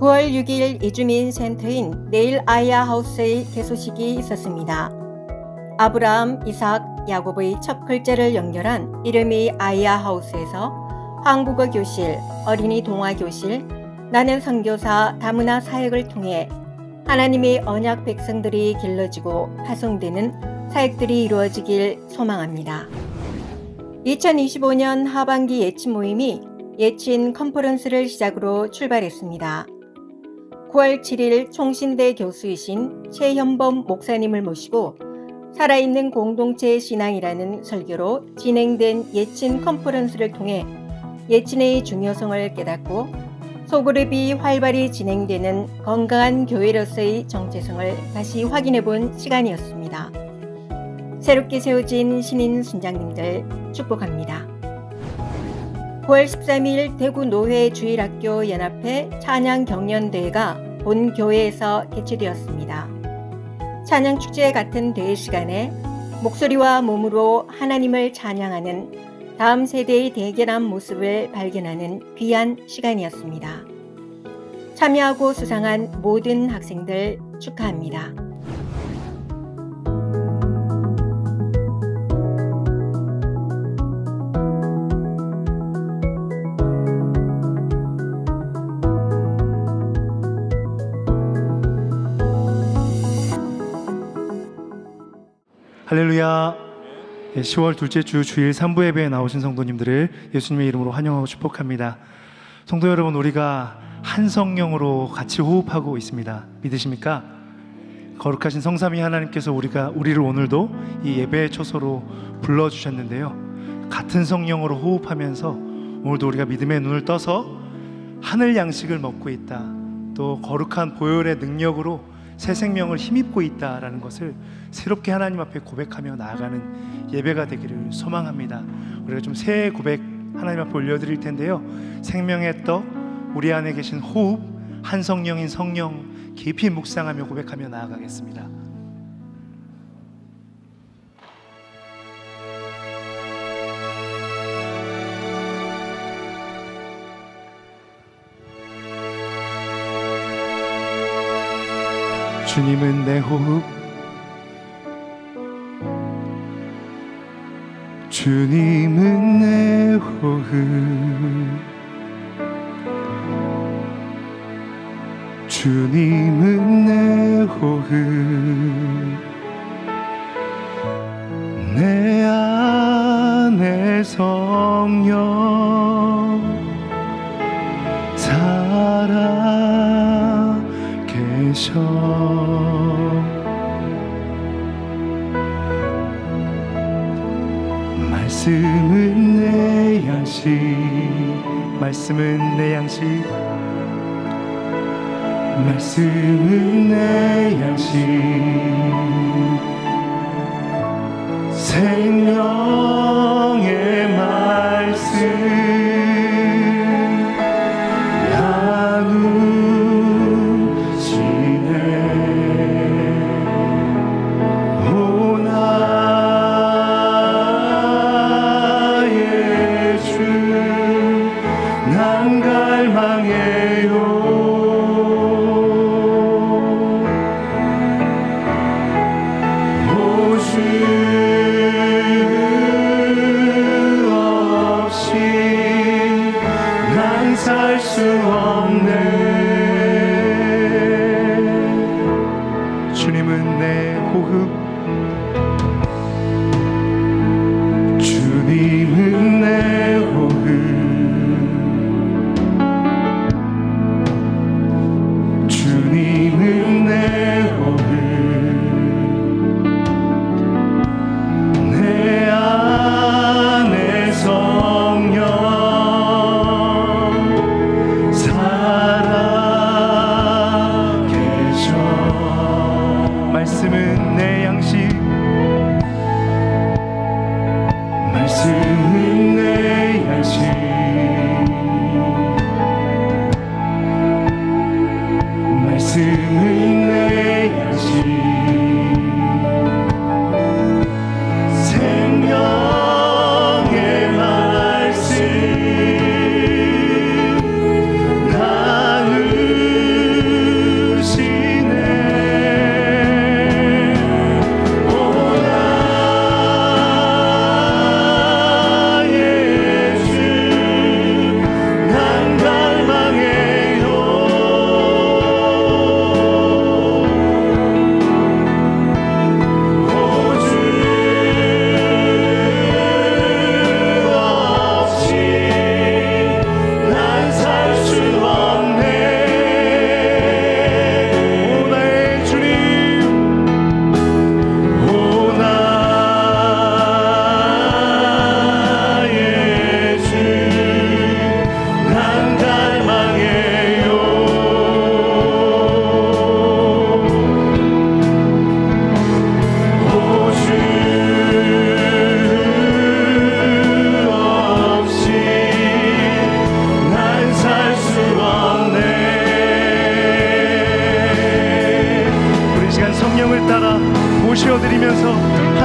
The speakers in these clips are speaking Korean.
9월 6일 이주민 센터인 네일 아이아 하우스의 개소식이 있었습니다. 아브라함, 이삭, 야곱의 첫 글자를 연결한 이름이 아이아 하우스에서 한국어 교실, 어린이 동화 교실, 나는 선교사 다문화 사역을 통해 하나님의 언약 백성들이 길러지고 파송되는 사역들이 이루어지길 소망합니다. 2025년 하반기 예친 모임이 예친 컨퍼런스를 시작으로 출발했습니다. 9월 7일 총신대 교수이신 최현범 목사님을 모시고 살아있는 공동체 신앙이라는 설교로 진행된 예친 컨퍼런스를 통해 예친의 중요성을 깨닫고 소그룹이 활발히 진행되는 건강한 교회로서의 정체성을 다시 확인해 본 시간이었습니다. 새롭게 세워진 신인 순장님들 축복합니다. 9월 13일 대구 노회 주일학교 연합회 찬양 경연대회가 본 교회에서 개최되었습니다. 찬양축제 같은 대회 시간에 목소리와 몸으로 하나님을 찬양하는 다음 세대의 대견한 모습을 발견하는 귀한 시간이었습니다. 참여하고 수상한 모든 학생들 축하합니다. 할렐루야. 10월 둘째 주 주일 3부 예배에 나오신 성도님들을 예수님의 이름으로 환영하고 축복합니다. 성도 여러분, 우리가 한 성령으로 같이 호흡하고 있습니다. 믿으십니까? 거룩하신 성삼위 하나님께서 우리를 오늘도 이 예배의 초소로 불러주셨는데요, 같은 성령으로 호흡하면서 오늘도 우리가 믿음의 눈을 떠서 하늘 양식을 먹고 있다, 또 거룩한 보혈의 능력으로 새 생명을 힘입고 있다라는 것을 새롭게 하나님 앞에 고백하며 나아가는 예배가 되기를 소망합니다. 우리가 좀 새 고백 하나님 앞에 올려드릴 텐데요, 생명의 떡, 우리 안에 계신 호흡, 한 성령인 성령 깊이 묵상하며 고백하며 나아가겠습니다. 주님은 내 호흡, 주님은 내 호흡, 주님은 내 호흡, 내 안에 성령 살아 계셔. 말씀은 내 양식, 말씀은 내 양식, 말씀은 내 양식, 생명의 말씀 나누시네.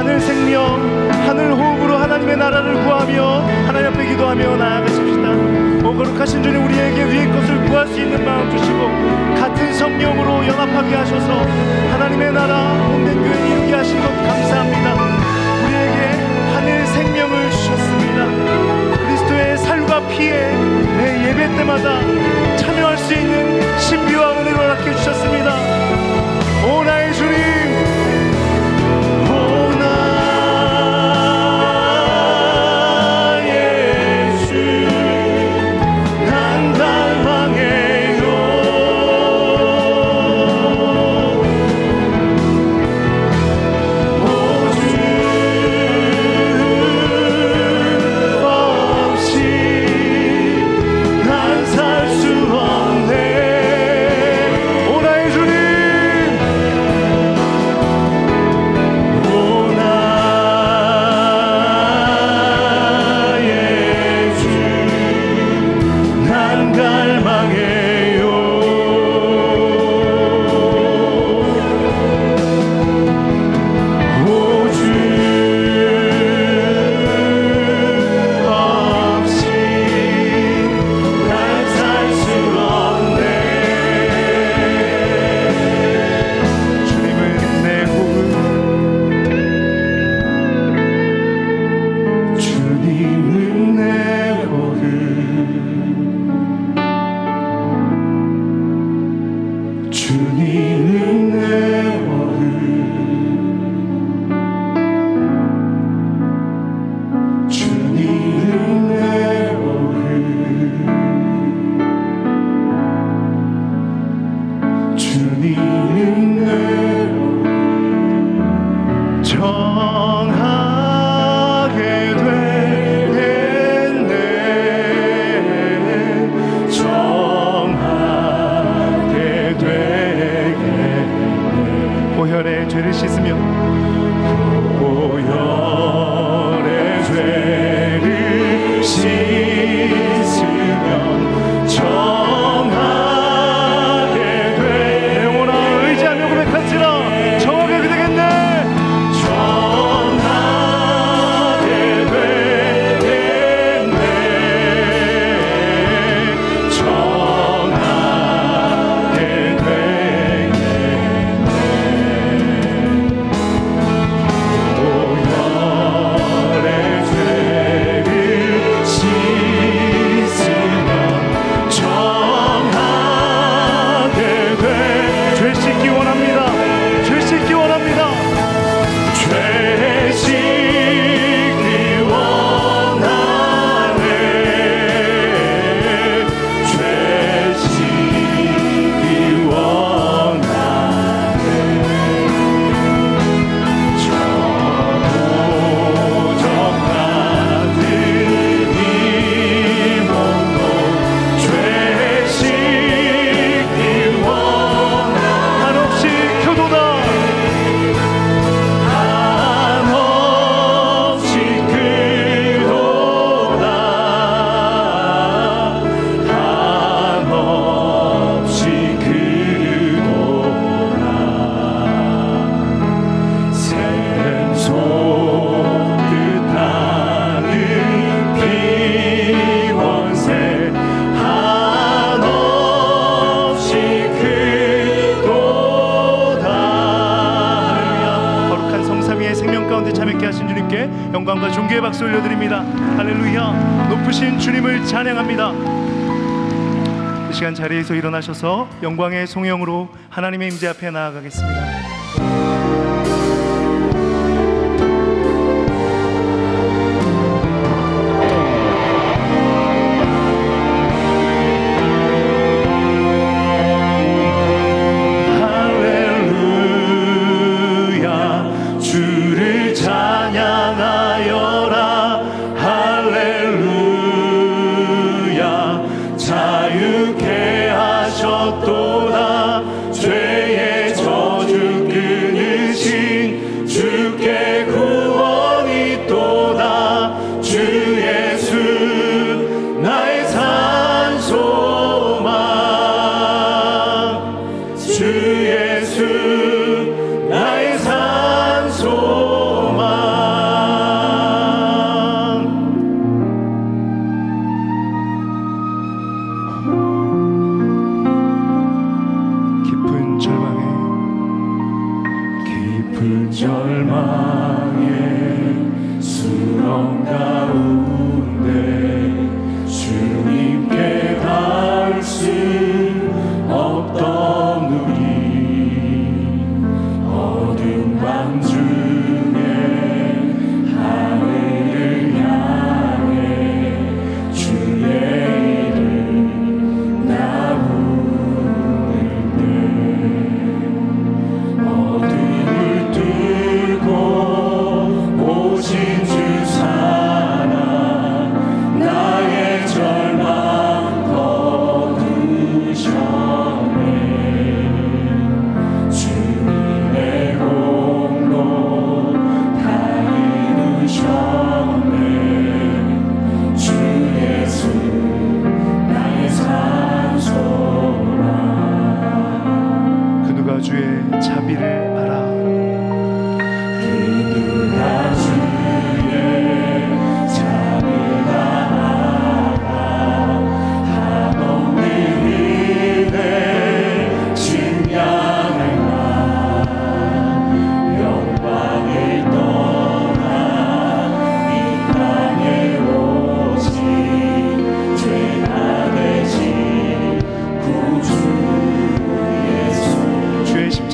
하늘 생명, 하늘 호흡으로 하나님의 나라를 구하며 하나님 앞에 기도하며 나아가십시다. 거룩하신 주님, 우리에게 위의 것을 구할 수 있는 마음 주시고 같은 성령으로 연합하게 하셔서 하나님의 나라 본된 교회에 이루게 하신 것 감사합니다. 우리에게 하늘 생명을 주셨습니다. 그리스도의 살과 피에 매 예배 때마다 참여할 수 있는 신비와 은혜를 갖게 주셨습니다. 오 나의 주님, 죄를 씻으며 보혈의 죄를 씻으면 정하게 돼. 영원아 의지하며 고백할지라 정하게 되겠네. 정하게 되겠네. 정하게 되겠네. 영광과 존귀의 박수 올려드립니다. 할렐루야. 높으신 주님을 찬양합니다. 이 시간 자리에서 일어나셔서 영광의 송영으로 하나님의 임재 앞에 나아가겠습니다. 자유케 하셨도다. 죄의 저주께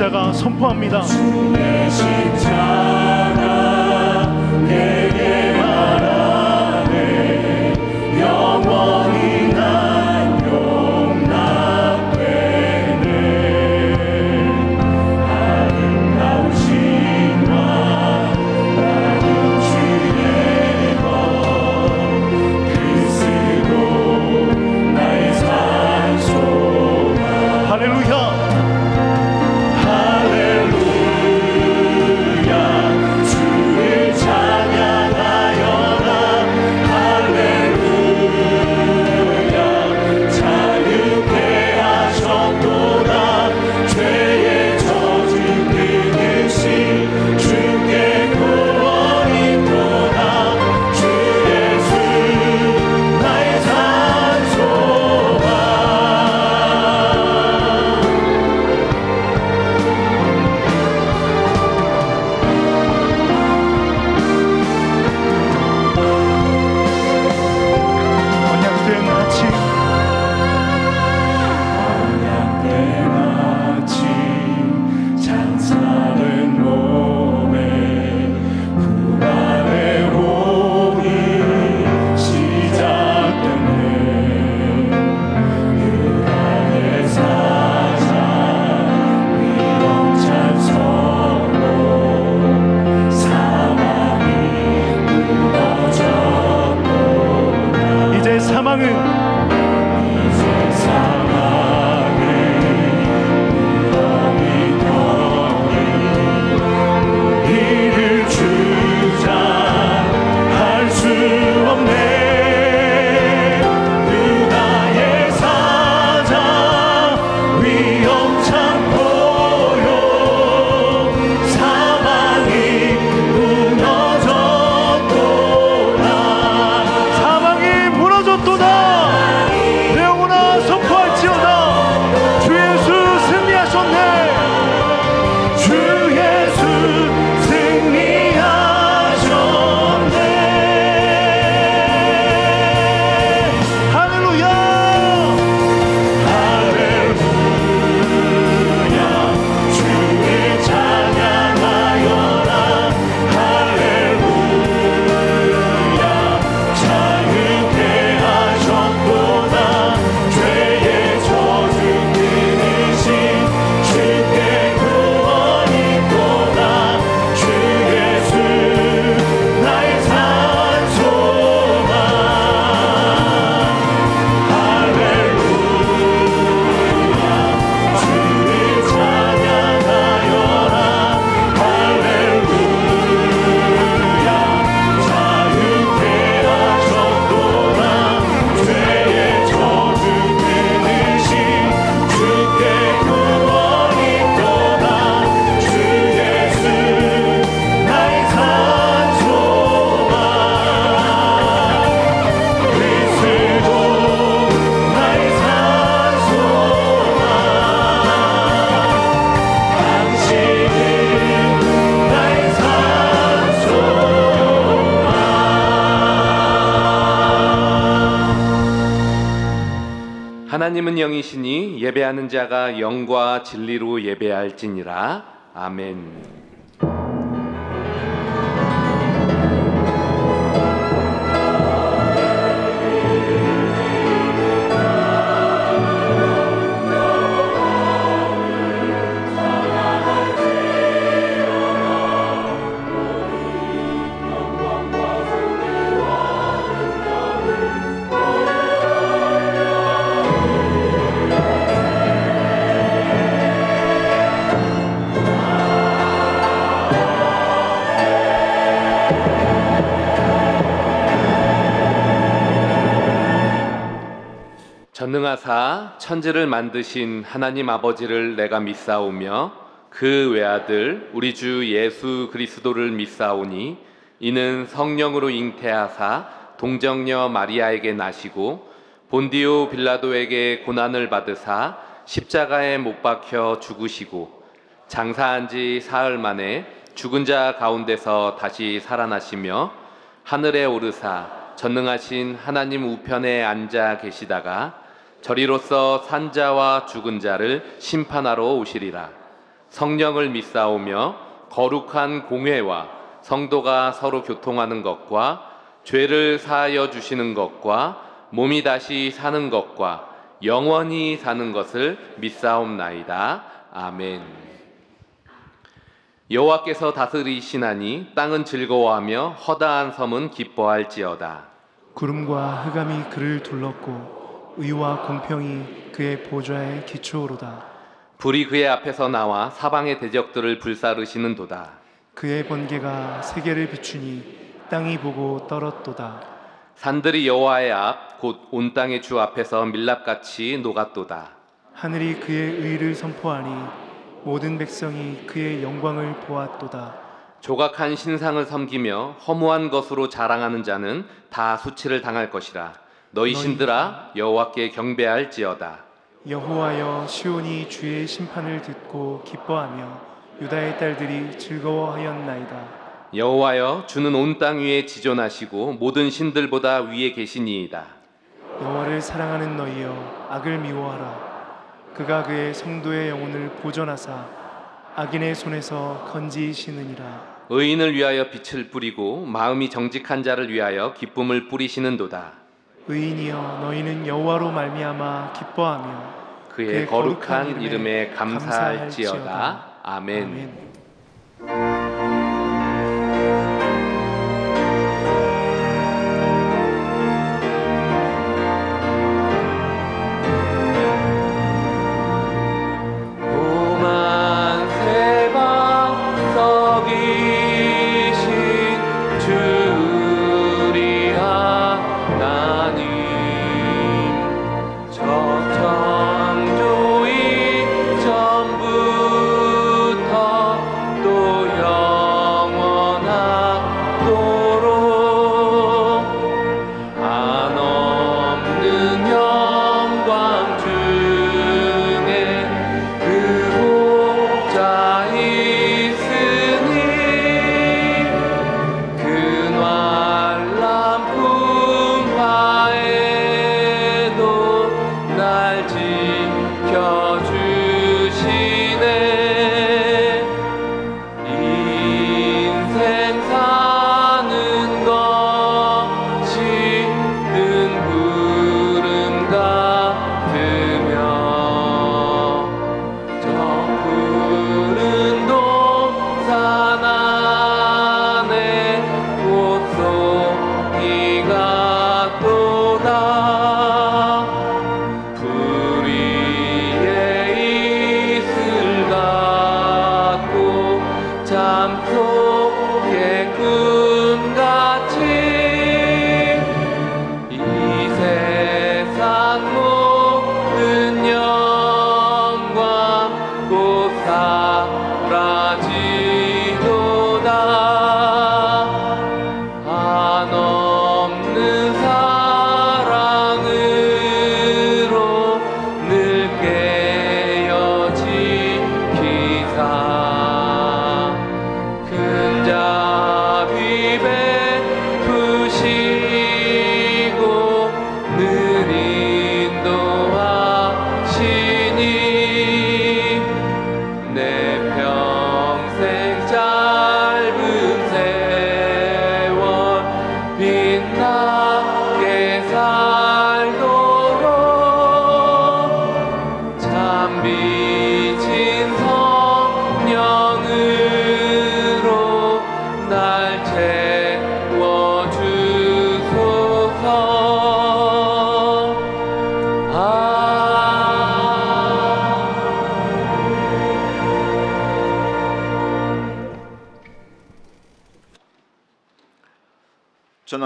십자가 선포합니다. 주의 십자가 내게 말하네. 영원히 난 용납되네. 아름다우신 왕 나는 주의 것 그리스도 나의 산소만. 할렐루야. 하나님은 영이시니 예배하는 자가 영과 진리로 예배할지니라. 아멘. 전능하사 천지를 만드신 하나님 아버지를 내가 믿사오며 그 외아들 우리 주 예수 그리스도를 믿사오니 이는 성령으로 잉태하사 동정녀 마리아에게 나시고 본디오 빌라도에게 고난을 받으사 십자가에 못 박혀 죽으시고 장사한 지 사흘 만에 죽은 자 가운데서 다시 살아나시며 하늘에 오르사 전능하신 하나님 우편에 앉아 계시다가 저리로서 산자와 죽은 자를 심판하러 오시리라. 성령을 믿사오며 거룩한 공회와 성도가 서로 교통하는 것과 죄를 사하여 주시는 것과 몸이 다시 사는 것과 영원히 사는 것을 믿사옵나이다. 아멘. 여호와께서 다스리시나니 땅은 즐거워하며 허다한 섬은 기뻐할지어다. 구름과 흑암이 그를 둘렀고 의와 공평이 그의 보좌의 기초로다. 불이 그의 앞에서 나와 사방의 대적들을 불사르시는도다. 그의 번개가 세계를 비추니 땅이 보고 떨었도다. 산들이 여호와의 앞 곧 온 땅의 주 앞에서 밀랍같이 녹았도다. 하늘이 그의 의를 선포하니 모든 백성이 그의 영광을 보았도다. 조각한 신상을 섬기며 허무한 것으로 자랑하는 자는 다 수치를 당할 것이라. 너희 신들아 여호와께 경배할지어다. 여호와여, 시온이 주의 심판을 듣고 기뻐하며 유다의 딸들이 즐거워하였나이다. 여호와여, 주는 온 땅 위에 지존하시고 모든 신들보다 위에 계시니이다. 여호와를 사랑하는 너희여, 악을 미워하라. 그가 그의 성도의 영혼을 보존하사 악인의 손에서 건지시느니라. 의인을 위하여 빛을 뿌리고 마음이 정직한 자를 위하여 기쁨을 뿌리시는도다. 의인이여, 너희는 여호와로 말미암아 기뻐하며 그의 거룩한 이름에 감사할지어다. 아멘.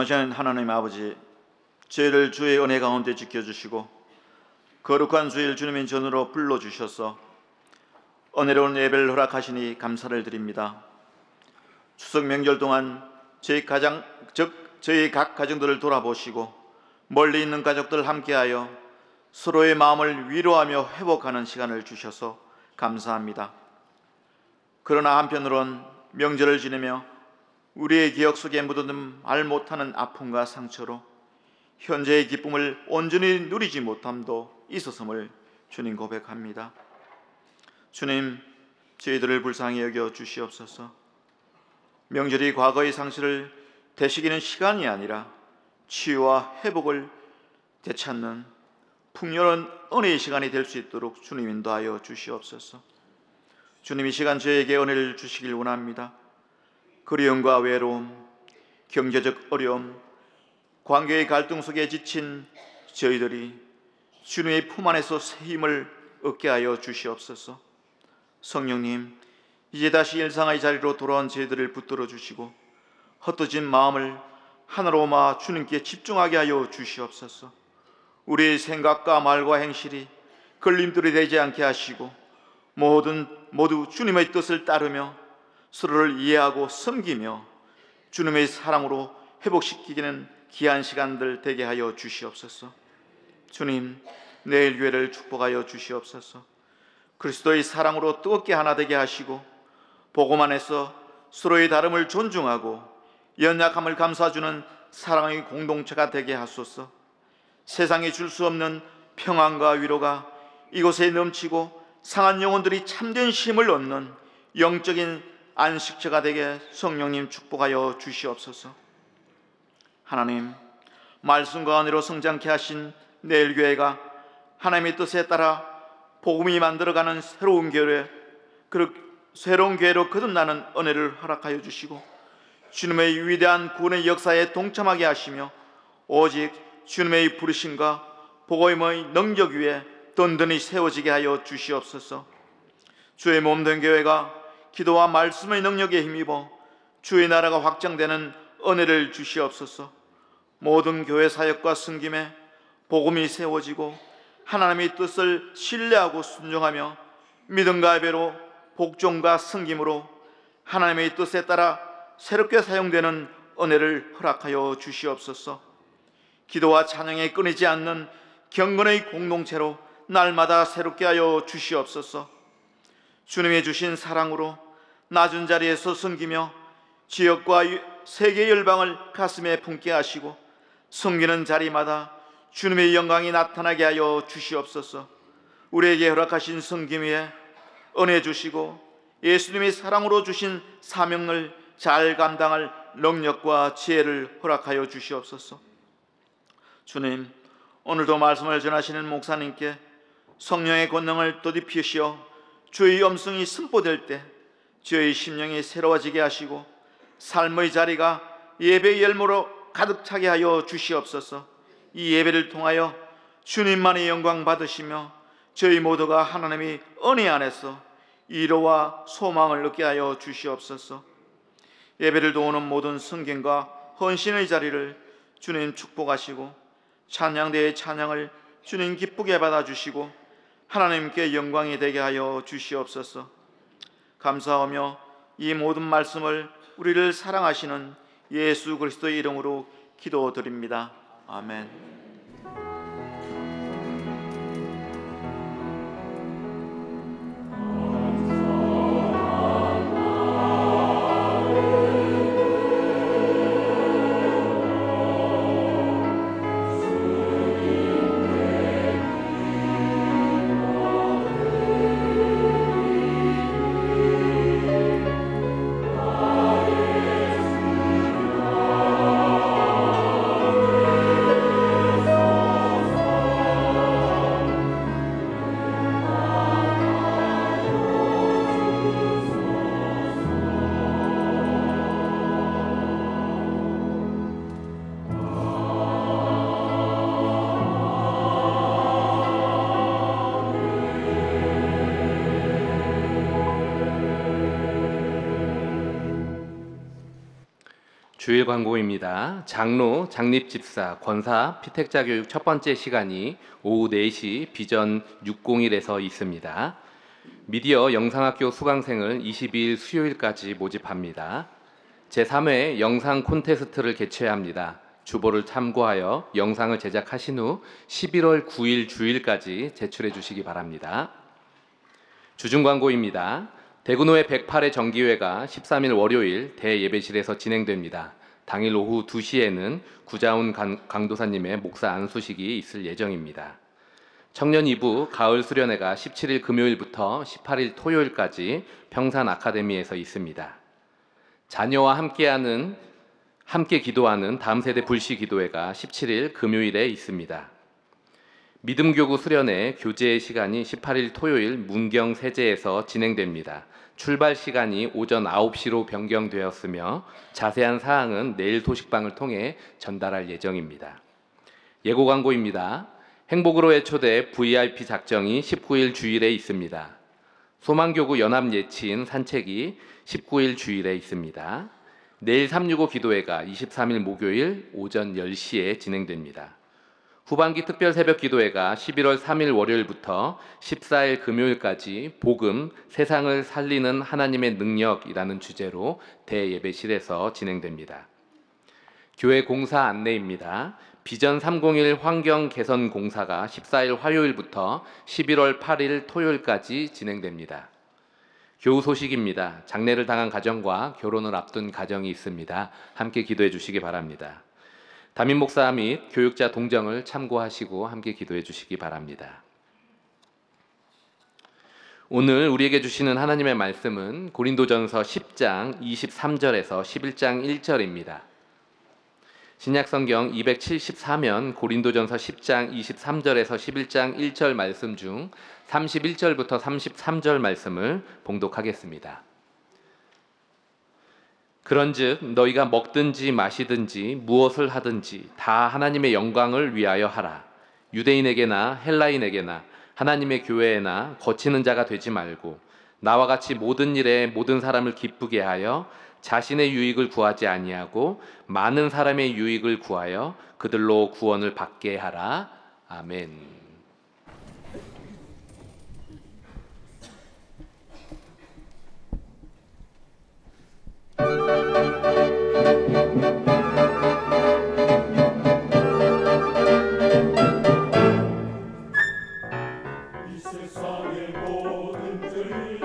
전능하신 하나님 아버지, 저희를 주의 은혜 가운데 지켜주시고 거룩한 주일 주님의 전으로 불러주셔서 은혜로운 예배를 허락하시니 감사를 드립니다. 추석 명절 동안 저희 각 가정들을 돌아보시고 멀리 있는 가족들 함께하여 서로의 마음을 위로하며 회복하는 시간을 주셔서 감사합니다. 그러나 한편으론 명절을 지내며 우리의 기억 속에 묻어든 말 못하는 아픔과 상처로 현재의 기쁨을 온전히 누리지 못함도 있었음을 주님 고백합니다. 주님, 저희들을 불쌍히 여겨 주시옵소서. 명절이 과거의 상실을 되새기는 시간이 아니라 치유와 회복을 되찾는 풍요로운 은혜의 시간이 될 수 있도록 주님 인도하여 주시옵소서. 주님, 이 시간 저에게 은혜를 주시길 원합니다. 그리움과 외로움, 경제적 어려움, 관계의 갈등 속에 지친 저희들이 주님의 품 안에서 새 힘을 얻게 하여 주시옵소서. 성령님, 이제 다시 일상의 자리로 돌아온 저희들을 붙들어 주시고 흩어진 마음을 하나로 모아 주님께 집중하게 하여 주시옵소서. 우리의 생각과 말과 행실이 걸림돌이 되지 않게 하시고 모두 주님의 뜻을 따르며 서로를 이해하고 섬기며 주님의 사랑으로 회복시키기는 귀한 시간들 되게 하여 주시옵소서. 주님, 내일 교회를 축복하여 주시옵소서. 그리스도의 사랑으로 뜨겁게 하나 되게 하시고 복음 안에서 서로의 다름을 존중하고 연약함을 감싸주는 사랑의 공동체가 되게 하소서. 세상에 줄 수 없는 평안과 위로가 이곳에 넘치고 상한 영혼들이 참된 쉼을 얻는 영적인 안식처가 되게 성령님 축복하여 주시옵소서. 하나님, 말씀과 은혜로 성장케 하신 내일교회가 하나님의 뜻에 따라 복음이 만들어가는 새로운 교회로 거듭나는 은혜를 허락하여 주시고 주님의 위대한 구원의 역사에 동참하게 하시며 오직 주님의 부르심과 복음의 능력 위에 든든히 세워지게 하여 주시옵소서. 주의 몸된 교회가 기도와 말씀의 능력에 힘입어 주의 나라가 확장되는 은혜를 주시옵소서. 모든 교회 사역과 섬김에 복음이 세워지고 하나님의 뜻을 신뢰하고 순종하며 믿음과 예배로 복종과 섬김으로 하나님의 뜻에 따라 새롭게 사용되는 은혜를 허락하여 주시옵소서. 기도와 찬양에 끊이지 않는 경건의 공동체로 날마다 새롭게 하여 주시옵소서. 주님이 주신 사랑으로 낮은 자리에서 섬기며 지역과 세계 열방을 가슴에 품게 하시고 섬기는 자리마다 주님의 영광이 나타나게 하여 주시옵소서. 우리에게 허락하신 섬김 위에 은혜 주시고 예수님의 사랑으로 주신 사명을 잘 감당할 능력과 지혜를 허락하여 주시옵소서. 주님, 오늘도 말씀을 전하시는 목사님께 성령의 권능을 덧입히시어 주의 음성이 선포될 때 저희 심령이 새로워지게 하시고 삶의 자리가 예배의 열무로 가득 차게 하여 주시옵소서. 이 예배를 통하여 주님만의 영광 받으시며 저희 모두가 하나님의 은혜 안에서 위로와 소망을 얻게 하여 주시옵소서. 예배를 도우는 모든 성경과 헌신의 자리를 주님 축복하시고 찬양대의 찬양을 주님 기쁘게 받아주시고 하나님께 영광이 되게 하여 주시옵소서. 감사하며 이 모든 말씀을 우리를 사랑하시는 예수 그리스도의 이름으로 기도드립니다. 아멘. 주일 광고입니다. 장로, 장립집사, 권사, 피택자 교육 첫 번째 시간이 오후 4시 비전 601에서 있습니다. 미디어 영상학교 수강생을 22일 수요일까지 모집합니다. 제3회 영상 콘테스트를 개최합니다. 주보를 참고하여 영상을 제작하신 후 11월 9일 주일까지 제출해 주시기 바랍니다. 주중 광고입니다. 대구노회 108회 정기회가 13일 월요일 대예배실에서 진행됩니다. 당일 오후 2시에는 구자훈 강도사님의 목사 안수식이 있을 예정입니다. 청년 2부 가을 수련회가 17일 금요일부터 18일 토요일까지 평산 아카데미에서 있습니다. 자녀와 함께 기도하는 다음 세대 불시 기도회가 17일 금요일에 있습니다. 믿음교구 수련회 교제의 시간이 18일 토요일 문경 세제에서 진행됩니다. 출발 시간이 오전 9시로 변경되었으며 자세한 사항은 내일 소식방을 통해 전달할 예정입니다. 예고 광고입니다. 행복으로의 초대 VIP 작정이 19일 주일에 있습니다. 소망교구 연합 예치인 산책이 19일 주일에 있습니다. 내일 365 기도회가 23일 목요일 오전 10시에 진행됩니다. 후반기 특별 새벽 기도회가 11월 3일 월요일부터 14일 금요일까지 복음, 세상을 살리는 하나님의 능력이라는 주제로 대예배실에서 진행됩니다. 교회 공사 안내입니다. 비전 301 환경 개선 공사가 14일 화요일부터 11월 8일 토요일까지 진행됩니다. 교우 소식입니다. 장례를 당한 가정과 결혼을 앞둔 가정이 있습니다. 함께 기도해 주시기 바랍니다. 담임 목사 및 교육자 동정을 참고하시고 함께 기도해 주시기 바랍니다. 오늘 우리에게 주시는 하나님의 말씀은 고린도전서 10장 23절에서 11장 1절입니다. 신약성경 274면 고린도전서 10장 23절에서 11장 1절 말씀 중 31절부터 33절 말씀을 봉독하겠습니다. 그런즉 너희가 먹든지 마시든지 무엇을 하든지 다 하나님의 영광을 위하여 하라. 유대인에게나 헬라인에게나 하나님의 교회에나 거치는 자가 되지 말고 나와 같이 모든 일에 모든 사람을 기쁘게 하여 자신의 유익을 구하지 아니하고 많은 사람의 유익을 구하여 그들로 구원을 받게 하라. 아멘. 이 세상의 모든 죄를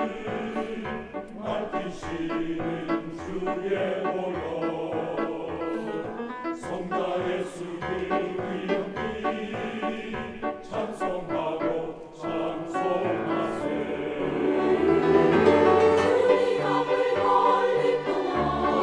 밝히시는 주의 보혈 성자 예수 그리스도의 찬송하고 찬송하세. 주님 앞을 걸리구나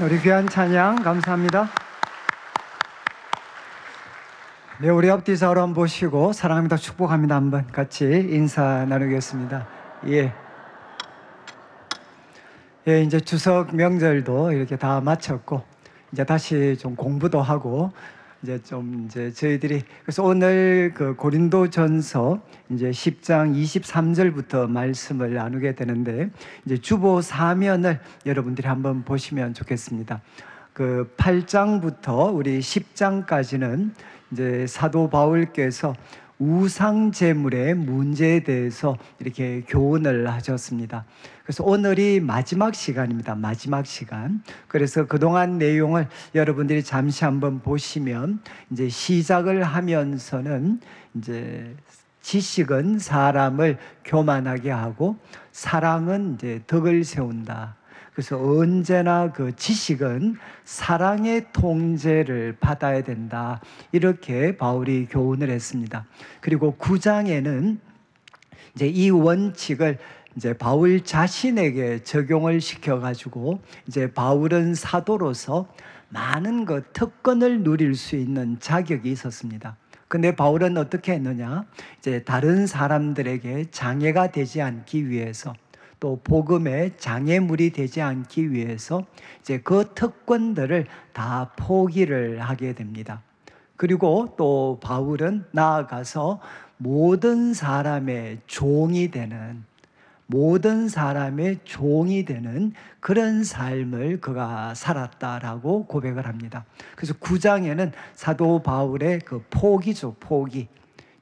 우리 귀한 찬양 감사합니다. 네, 우리 앞뒤 좌우로 한번 보시고 사랑합니다, 축복합니다 한번 같이 인사 나누겠습니다. 예, 이제 추석 명절도 이렇게 다 마쳤고 이제 다시 좀 공부도 하고 이제 저희들이 그래서 오늘 그 고린도전서 이제 10장 23절부터 말씀을 나누게 되는데 이제 주보 사면을 여러분들이 한번 보시면 좋겠습니다. 그 8장부터 우리 10장까지는 이제 사도 바울께서 우상 제물의 문제에 대해서 이렇게 교훈을 하셨습니다. 그래서 오늘이 마지막 시간입니다. 마지막 시간. 그래서 그동안 내용을 여러분들이 잠시 한번 보시면 이제 시작을 하면서는 이제 지식은 사람을 교만하게 하고 사랑은 이제 덕을 세운다. 그래서 언제나 그 지식은 사랑의 통제를 받아야 된다. 이렇게 바울이 교훈을 했습니다. 그리고 9장에는 이제 이 원칙을 이제 바울 자신에게 적용을 시켜가지고 이제 바울은 사도로서 많은 그 특권을 누릴 수 있는 자격이 있었습니다. 근데 바울은 어떻게 했느냐? 이제 다른 사람들에게 장애가 되지 않기 위해서 또 복음에 장애물이 되지 않기 위해서 이제 그 특권들을 다 포기를 하게 됩니다. 그리고 또 바울은 나아가서 모든 사람의 종이 되는 그런 삶을 그가 살았다라고 고백을 합니다. 그래서 9장에는 사도 바울의 그 포기죠, 포기.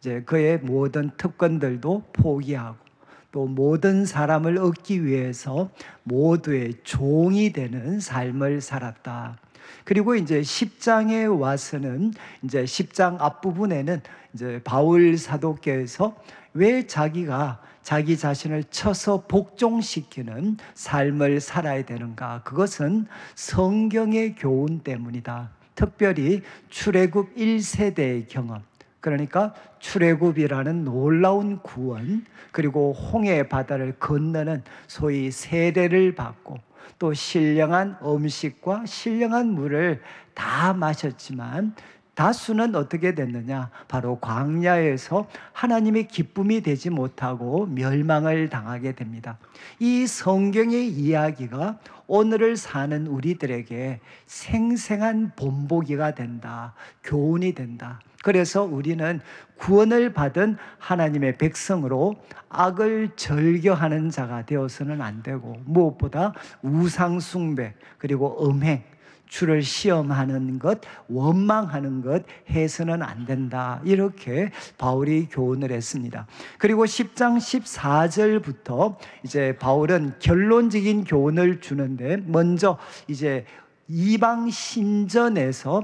이제 그의 모든 특권들도 포기하고 또 모든 사람을 얻기 위해서 모두의 종이 되는 삶을 살았다. 그리고 이제 10장에 와서는 이제 10장 앞부분에는 이제 바울 사도께서 왜 자기가 자기 자신을 쳐서 복종시키는 삶을 살아야 되는가? 그것은 성경의 교훈 때문이다. 특별히 출애굽 1세대의 경험, 그러니까 출애굽이라는 놀라운 구원, 그리고 홍해 바다를 건너는 소위 세례를 받고 또 신령한 음식과 신령한 물을 다 마셨지만 다수는 어떻게 됐느냐? 바로 광야에서 하나님의 기쁨이 되지 못하고 멸망을 당하게 됩니다. 이 성경의 이야기가 오늘을 사는 우리들에게 생생한 본보기가 된다, 교훈이 된다. 그래서 우리는 구원을 받은 하나님의 백성으로 악을 절교하는 자가 되어서는 안 되고, 무엇보다 우상 숭배 그리고 음행, 주를 시험하는 것, 원망하는 것 해서는 안 된다. 이렇게 바울이 교훈을 했습니다. 그리고 10장 14절부터 이제 바울은 결론적인 교훈을 주는데, 먼저 이제 이방 신전에서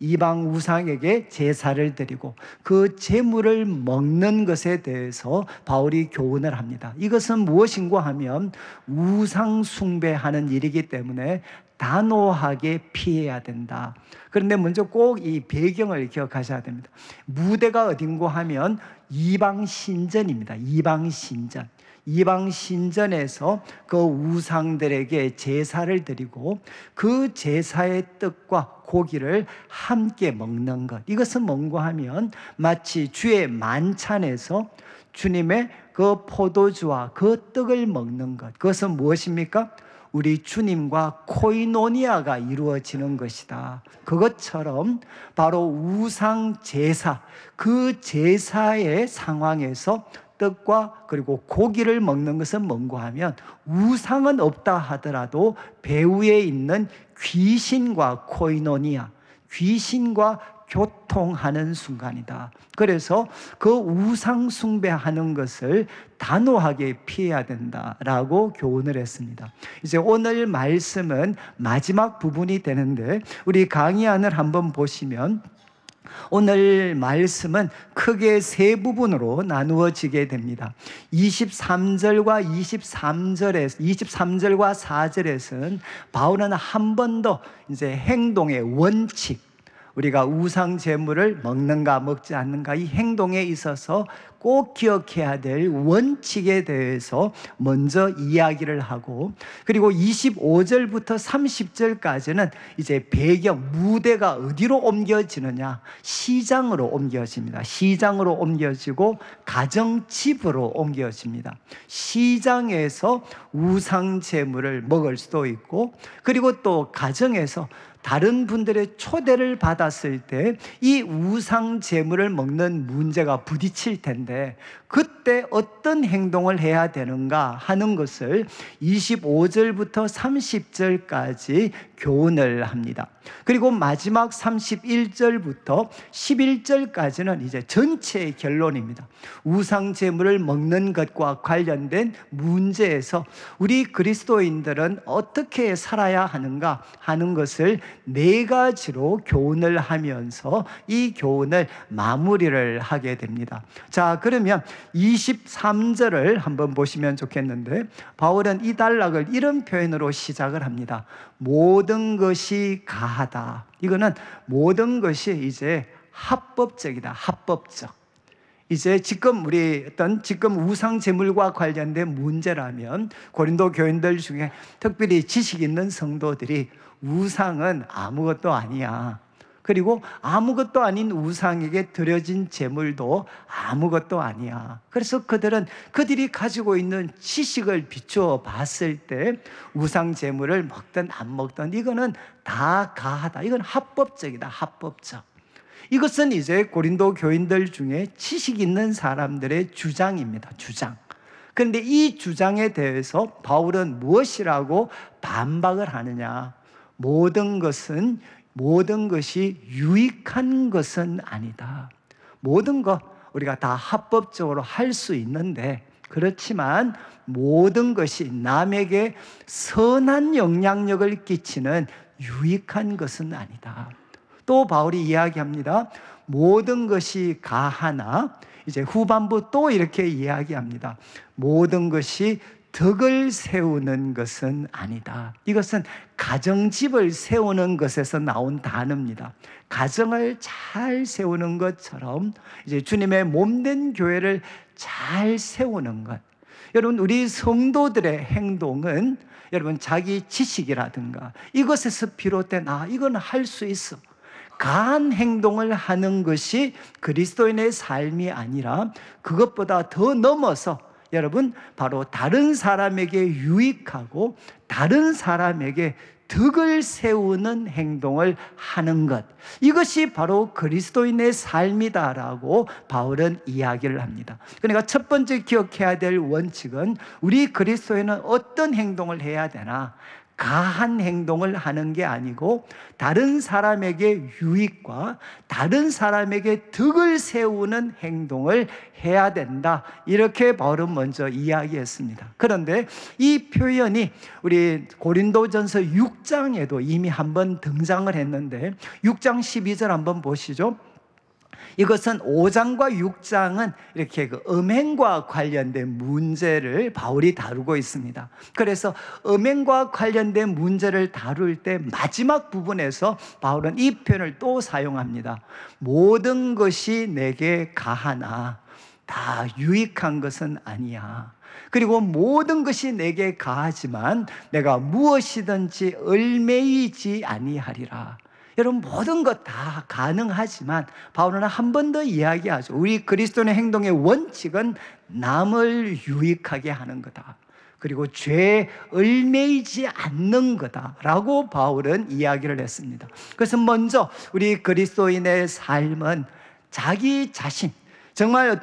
이방 우상에게 제사를 드리고 그 제물을 먹는 것에 대해서 바울이 교훈을 합니다. 이것은 무엇인고 하면 우상 숭배하는 일이기 때문에 단호하게 피해야 된다. 그런데 먼저 꼭 이 배경을 기억하셔야 됩니다. 무대가 어딘고 하면 이방 신전입니다. 이방 신전. 이방 신전에서 그 우상들에게 제사를 드리고 그 제사의 떡과 고기를 함께 먹는 것, 이것은 뭔고 하면 마치 주의 만찬에서 주님의 그 포도주와 그 떡을 먹는 것, 그것은 무엇입니까? 우리 주님과 코이노니아가 이루어지는 것이다. 그것처럼 바로 우상 제사, 그 제사의 상황에서 떡과 그리고 고기를 먹는 것은 뭔고 하면 우상은 없다 하더라도 배후에 있는 귀신과 코이노니아, 귀신과 교통하는 순간이다. 그래서 그 우상 숭배하는 것을 단호하게 피해야 된다라고 교훈을 했습니다. 이제 오늘 말씀은 마지막 부분이 되는데, 우리 강의안을 한번 보시면 오늘 말씀은 크게 세 부분으로 나누어지게 됩니다. 23절과 4절에서는 바울은 한 번 더 이제 행동의 원칙, 우리가 우상 제물을 먹는가 먹지 않는가 이 행동에 있어서 꼭 기억해야 될 원칙에 대해서 먼저 이야기를 하고, 그리고 25절부터 30절까지는 이제 배경, 무대가 어디로 옮겨지느냐, 시장으로 옮겨집니다. 시장으로 옮겨지고 가정집으로 옮겨집니다. 시장에서 우상 제물을 먹을 수도 있고, 그리고 또 가정에서 다른 분들의 초대를 받았을 때 이 우상 제물을 먹는 문제가 부딪힐 텐데 그때 어떤 행동을 해야 되는가 하는 것을 25절부터 30절까지 교훈을 합니다. 그리고 마지막 31절부터 11절까지는 이제 전체의 결론입니다. 우상 제물을 먹는 것과 관련된 문제에서 우리 그리스도인들은 어떻게 살아야 하는가 하는 것을 4가지로 교훈을 하면서 이 교훈을 마무리를 하게 됩니다. 자, 그러면 23절을 한번 보시면 좋겠는데, 바울은 이 단락을 이런 표현으로 시작을 합니다. 모든 것이 가하다. 이거는 모든 것이 이제 합법적이다. 합법적. 이제 지금 지금 우상 제물과 관련된 문제라면 고린도 교인들 중에 특별히 지식 있는 성도들이 우상은 아무것도 아니야. 그리고 아무것도 아닌 우상에게 드려진 제물도 아무것도 아니야. 그래서 그들이 가지고 있는 지식을 비추어 봤을 때 우상 제물을 먹든 안 먹든 이거는 다 가하다. 이건 합법적이다. 합법적. 이것은 이제 고린도 교인들 중에 지식 있는 사람들의 주장입니다. 주장. 그런데 이 주장에 대해서 바울은 무엇이라고 반박을 하느냐? 모든 것이 유익한 것은 아니다. 모든 것 우리가 다 합법적으로 할 수 있는데, 그렇지만 모든 것이 남에게 선한 영향력을 끼치는 유익한 것은 아니다. 또 바울이 이야기합니다. 모든 것이 가하나, 이제 후반부 또 이렇게 이야기합니다. 모든 것이 덕을 세우는 것은 아니다. 이것은 가정집을 세우는 것에서 나온 단어입니다. 가정을 잘 세우는 것처럼 이제 주님의 몸된 교회를 잘 세우는 것. 여러분, 우리 성도들의 행동은 여러분 자기 지식이라든가 이것에서 비롯된 이건 할 수 있어. 가한 행동을 하는 것이 그리스도인의 삶이 아니라 그것보다 더 넘어서 여러분 바로 다른 사람에게 유익하고 다른 사람에게 덕을 세우는 행동을 하는 것, 이것이 바로 그리스도인의 삶이다라고 바울은 이야기를 합니다. 그러니까 첫 번째 기억해야 될 원칙은 우리 그리스도인은 어떤 행동을 해야 되나? 가한 행동을 하는 게 아니고 다른 사람에게 유익과 다른 사람에게 덕을 세우는 행동을 해야 된다. 이렇게 바울은 먼저 이야기했습니다. 그런데 이 표현이 우리 고린도전서 6장에도 이미 한번 등장을 했는데 6장 12절 한번 보시죠. 이것은 5장과 6장은 이렇게 음행과 관련된 문제를 바울이 다루고 있습니다. 그래서 음행과 관련된 문제를 다룰 때 마지막 부분에서 바울은 이 표현을 또 사용합니다. 모든 것이 내게 가하나 다 유익한 것은 아니야. 그리고 모든 것이 내게 가하지만 내가 무엇이든지 얽매이지 아니하리라. 여러분, 모든 것 다 가능하지만 바울은 한 번 더 이야기하죠. 우리 그리스도인의 행동의 원칙은 남을 유익하게 하는 거다. 그리고 죄에 얽매이지 않는 거다라고 바울은 이야기를 했습니다. 그래서 먼저 우리 그리스도인의 삶은 자기 자신, 정말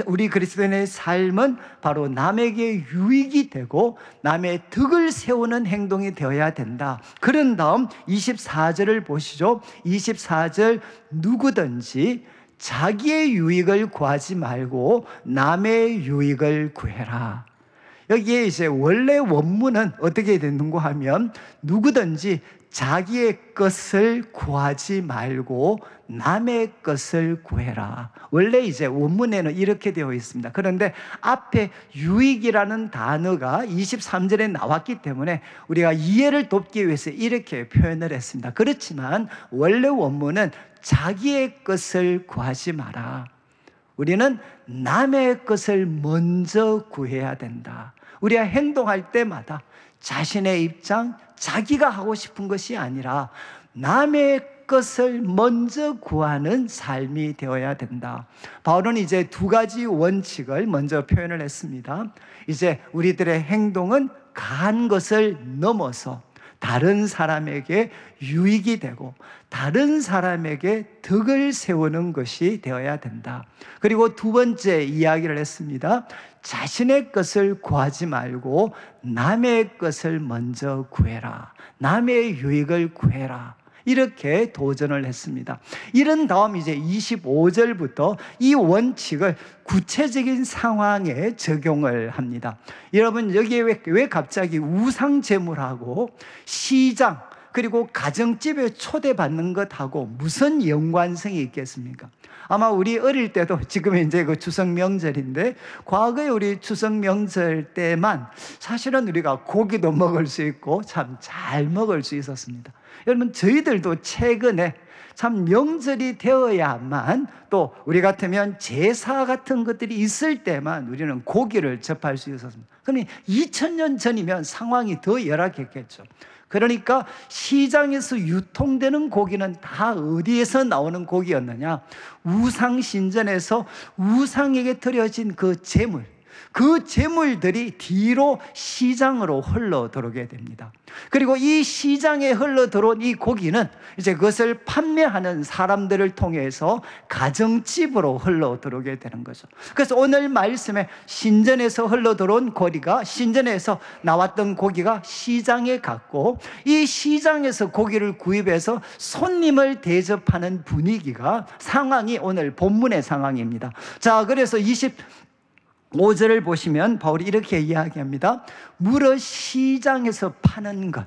우리 그리스도인의 삶은 바로 남에게 유익이 되고 남의 덕을 세우는 행동이 되어야 된다. 그런 다음 24절을 보시죠. 24절, 누구든지 자기의 유익을 구하지 말고 남의 유익을 구해라. 여기에 이제 원래 원문은 어떻게 되는가 하면 누구든지 자기의 것을 구하지 말고 남의 것을 구해라. 원래 이제 원문에는 이렇게 되어 있습니다. 그런데 앞에 유익이라는 단어가 23절에 나왔기 때문에 우리가 이해를 돕기 위해서 이렇게 표현을 했습니다. 그렇지만 원래 원문은 자기의 것을 구하지 마라. 우리는 남의 것을 먼저 구해야 된다. 우리가 행동할 때마다 자신의 입장, 자기가 하고 싶은 것이 아니라 남의 것을 먼저 구하는 삶이 되어야 된다. 바울은 이제 두 가지 원칙을 먼저 표현을 했습니다. 이제 우리들의 행동은 가한 것을 넘어서 다른 사람에게 유익이 되고 다른 사람에게 덕을 세우는 것이 되어야 된다. 그리고 두 번째 이야기를 했습니다. 자신의 것을 구하지 말고 남의 것을 먼저 구해라. 남의 유익을 구해라. 이렇게 도전을 했습니다. 이런 다음 이제 25절부터 이 원칙을 구체적인 상황에 적용을 합니다. 여러분, 여기에 왜 갑자기 우상제물하고 시장 그리고 가정집에 초대받는 것하고 무슨 연관성이 있겠습니까? 아마 우리 어릴 때도, 지금 이제 그 추석 명절인데, 과거에 우리 추석 명절 때만 사실은 우리가 고기도 먹을 수 있고 참 잘 먹을 수 있었습니다. 여러분, 저희들도 최근에 참 명절이 되어야만, 또 우리 같으면 제사 같은 것들이 있을 때만 우리는 고기를 접할 수 있었습니다. 그러니 2000년 전이면 상황이 더 열악했겠죠. 그러니까 시장에서 유통되는 고기는 다 어디에서 나오는 고기였느냐? 우상신전에서 우상에게 드려진 그 제물, 그 제물들이 뒤로 시장으로 흘러 들어오게 됩니다. 그리고 이 시장에 흘러 들어온 이 고기는 이제 그것을 판매하는 사람들을 통해서 가정집으로 흘러 들어오게 되는 거죠. 그래서 오늘 말씀에 신전에서 흘러 들어온 고기가, 신전에서 나왔던 고기가 시장에 갔고, 이 시장에서 고기를 구입해서 손님을 대접하는 분위기가, 상황이 오늘 본문의 상황입니다. 자, 그래서 25절을 보시면 바울이 이렇게 이야기합니다. 무릇 시장에서 파는 것,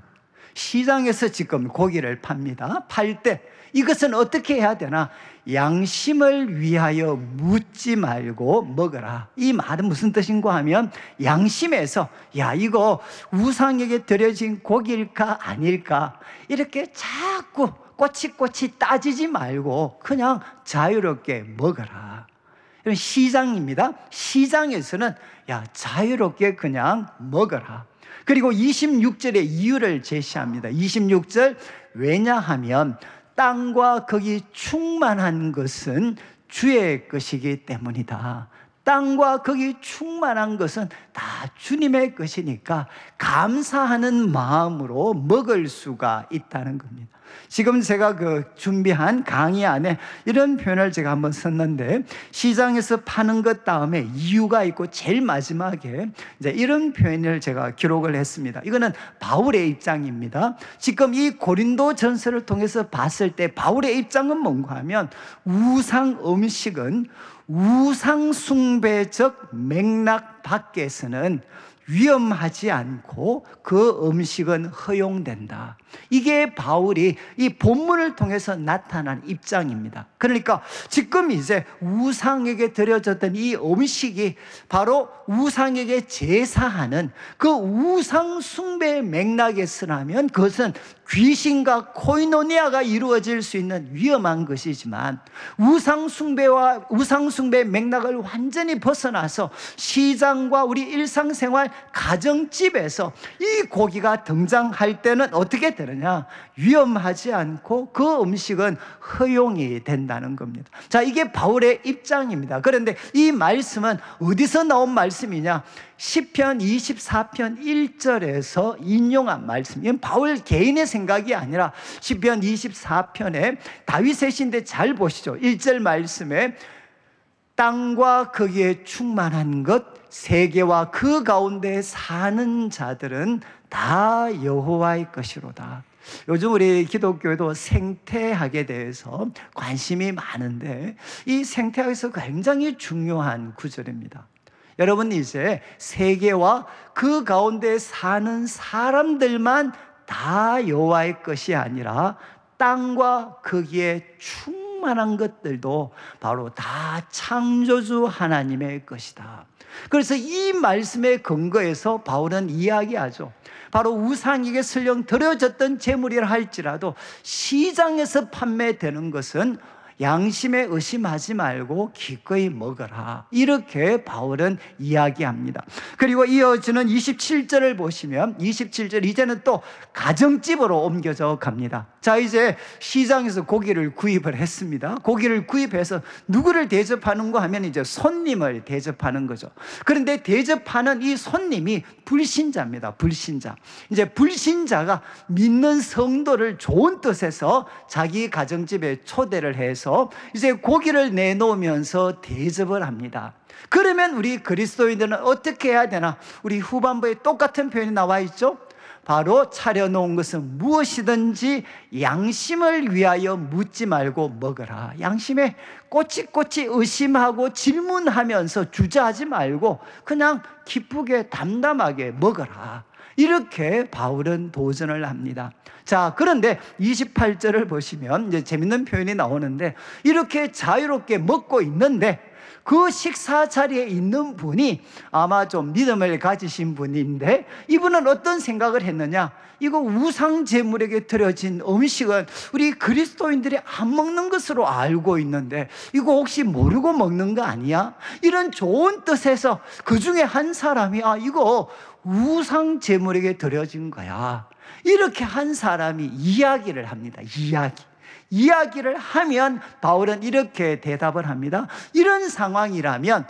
시장에서 지금 고기를 팝니다. 팔 때 이것은 어떻게 해야 되나? 양심을 위하여 묻지 말고 먹어라. 이 말은 무슨 뜻인가 하면, 양심에서 야, 이거 우상에게 드려진 고기일까 아닐까 이렇게 자꾸 꼬치꼬치 따지지 말고 그냥 자유롭게 먹어라. 시장입니다. 시장에서는 야, 자유롭게 그냥 먹어라. 그리고 26절에 이유를 제시합니다. 26절, 왜냐하면 땅과 거기 충만한 것은 주의 것이기 때문이다. 땅과 거기 충만한 것은 다 주님의 것이니까 감사하는 마음으로 먹을 수가 있다는 겁니다. 지금 제가 그 준비한 강의 안에 이런 표현을 제가 한번 썼는데, 시장에서 파는 것 다음에 이유가 있고 제일 마지막에 이제 이런 표현을 제가 기록을 했습니다. 이거는 바울의 입장입니다. 지금 이 고린도 전서를 통해서 봤을 때 바울의 입장은 뭔가 하면, 우상 음식은 우상 숭배적 맥락 밖에서는 위험하지 않고 그 음식은 허용된다. 이게 바울이 이 본문을 통해서 나타난 입장입니다. 그러니까 지금 이제 우상에게 드려졌던 이 음식이 바로 우상에게 제사하는 그 우상 숭배의 맥락에서라면 그것은 귀신과 코이노니아가 이루어질 수 있는 위험한 것이지만, 우상 숭배의 맥락을 완전히 벗어나서 시장과 우리 일상생활 가정집에서 이 고기가 등장할 때는 어떻게 되느냐? 위험하지 않고 그 음식은 허용이 된다는 겁니다. 자, 이게 바울의 입장입니다. 그런데 이 말씀은 어디서 나온 말씀이냐? 시편 24편 1절에서 인용한 말씀. 이건 바울 개인의 생각이 아니라 시편 24편에 다윗의 시인데 잘 보시죠. 1절 말씀에 땅과 거기에 충만한 것, 세계와 그 가운데 사는 자들은 다 여호와의 것이로다. 요즘 우리 기독교에도 생태학에 대해서 관심이 많은데, 이 생태학에서 굉장히 중요한 구절입니다. 여러분, 이제 세계와 그 가운데 사는 사람들만 다 여호와의 것이 아니라 땅과 거기에 충만한 것들도 바로 다 창조주 하나님의 것이다. 그래서 이 말씀에 근거해서 바울은 이야기하죠. 바로 우상에게 설령 드려졌던 재물이라 할지라도 시장에서 판매되는 것은 양심에 의심하지 말고 기꺼이 먹어라. 이렇게 바울은 이야기합니다. 그리고 이어지는 27절을 보시면 27절 이제는 또 가정집으로 옮겨져 갑니다. 자, 이제 시장에서 고기를 구입을 했습니다. 고기를 구입해서 누구를 대접하는가 하면 이제 손님을 대접하는 거죠. 그런데 대접하는 이 손님이 불신자입니다. 불신자. 이제 불신자가 믿는 성도를 좋은 뜻에서 자기 가정집에 초대를 해서 이제 고기를 내놓으면서 대접을 합니다. 그러면 우리 그리스도인들은 어떻게 해야 되나? 우리 후반부에 똑같은 표현이 나와 있죠. 바로 차려놓은 것은 무엇이든지 양심을 위하여 묻지 말고 먹어라. 양심에 꼬치꼬치 의심하고 질문하면서 주저하지 말고 그냥 기쁘게 담담하게 먹어라. 이렇게 바울은 도전을 합니다. 자, 그런데 28절을 보시면 이제 재밌는 표현이 나오는데 이렇게 자유롭게 먹고 있는데 그 식사 자리에 있는 분이 아마 좀 믿음을 가지신 분인데 이분은 어떤 생각을 했느냐? 이거 우상 제물에게 드려진 음식은 우리 그리스도인들이 안 먹는 것으로 알고 있는데 이거 혹시 모르고 먹는 거 아니야? 이런 좋은 뜻에서 그 중에 한 사람이 이거 우상 제물에게 드려진 거야. 이렇게 한 사람이 이야기를 합니다. 이야기를 하면 바울은 이렇게 대답을 합니다. 이런 상황이라면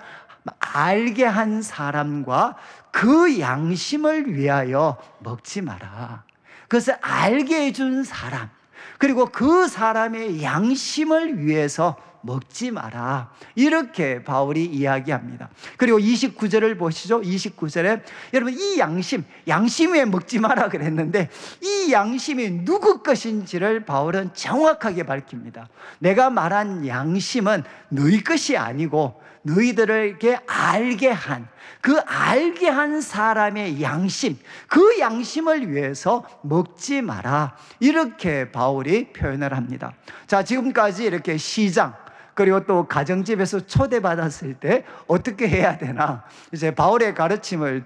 알게 한 사람과 그 양심을 위하여 먹지 마라. 그것을 알게 해준 사람, 그리고 그 사람의 양심을 위해서 먹지 마라. 이렇게 바울이 이야기합니다. 그리고 29절을 보시죠. 29절에 여러분 이 양심 왜 먹지 마라 그랬는데 이 양심이 누구 것인지를 바울은 정확하게 밝힙니다. 내가 말한 양심은 너희 것이 아니고 너희들에게 알게 한 사람의 양심, 그 양심을 위해서 먹지 마라. 이렇게 바울이 표현을 합니다. 자, 지금까지 이렇게 시장 그리고 또 가정집에서 초대받았을 때 어떻게 해야 되나 이제 바울의 가르침을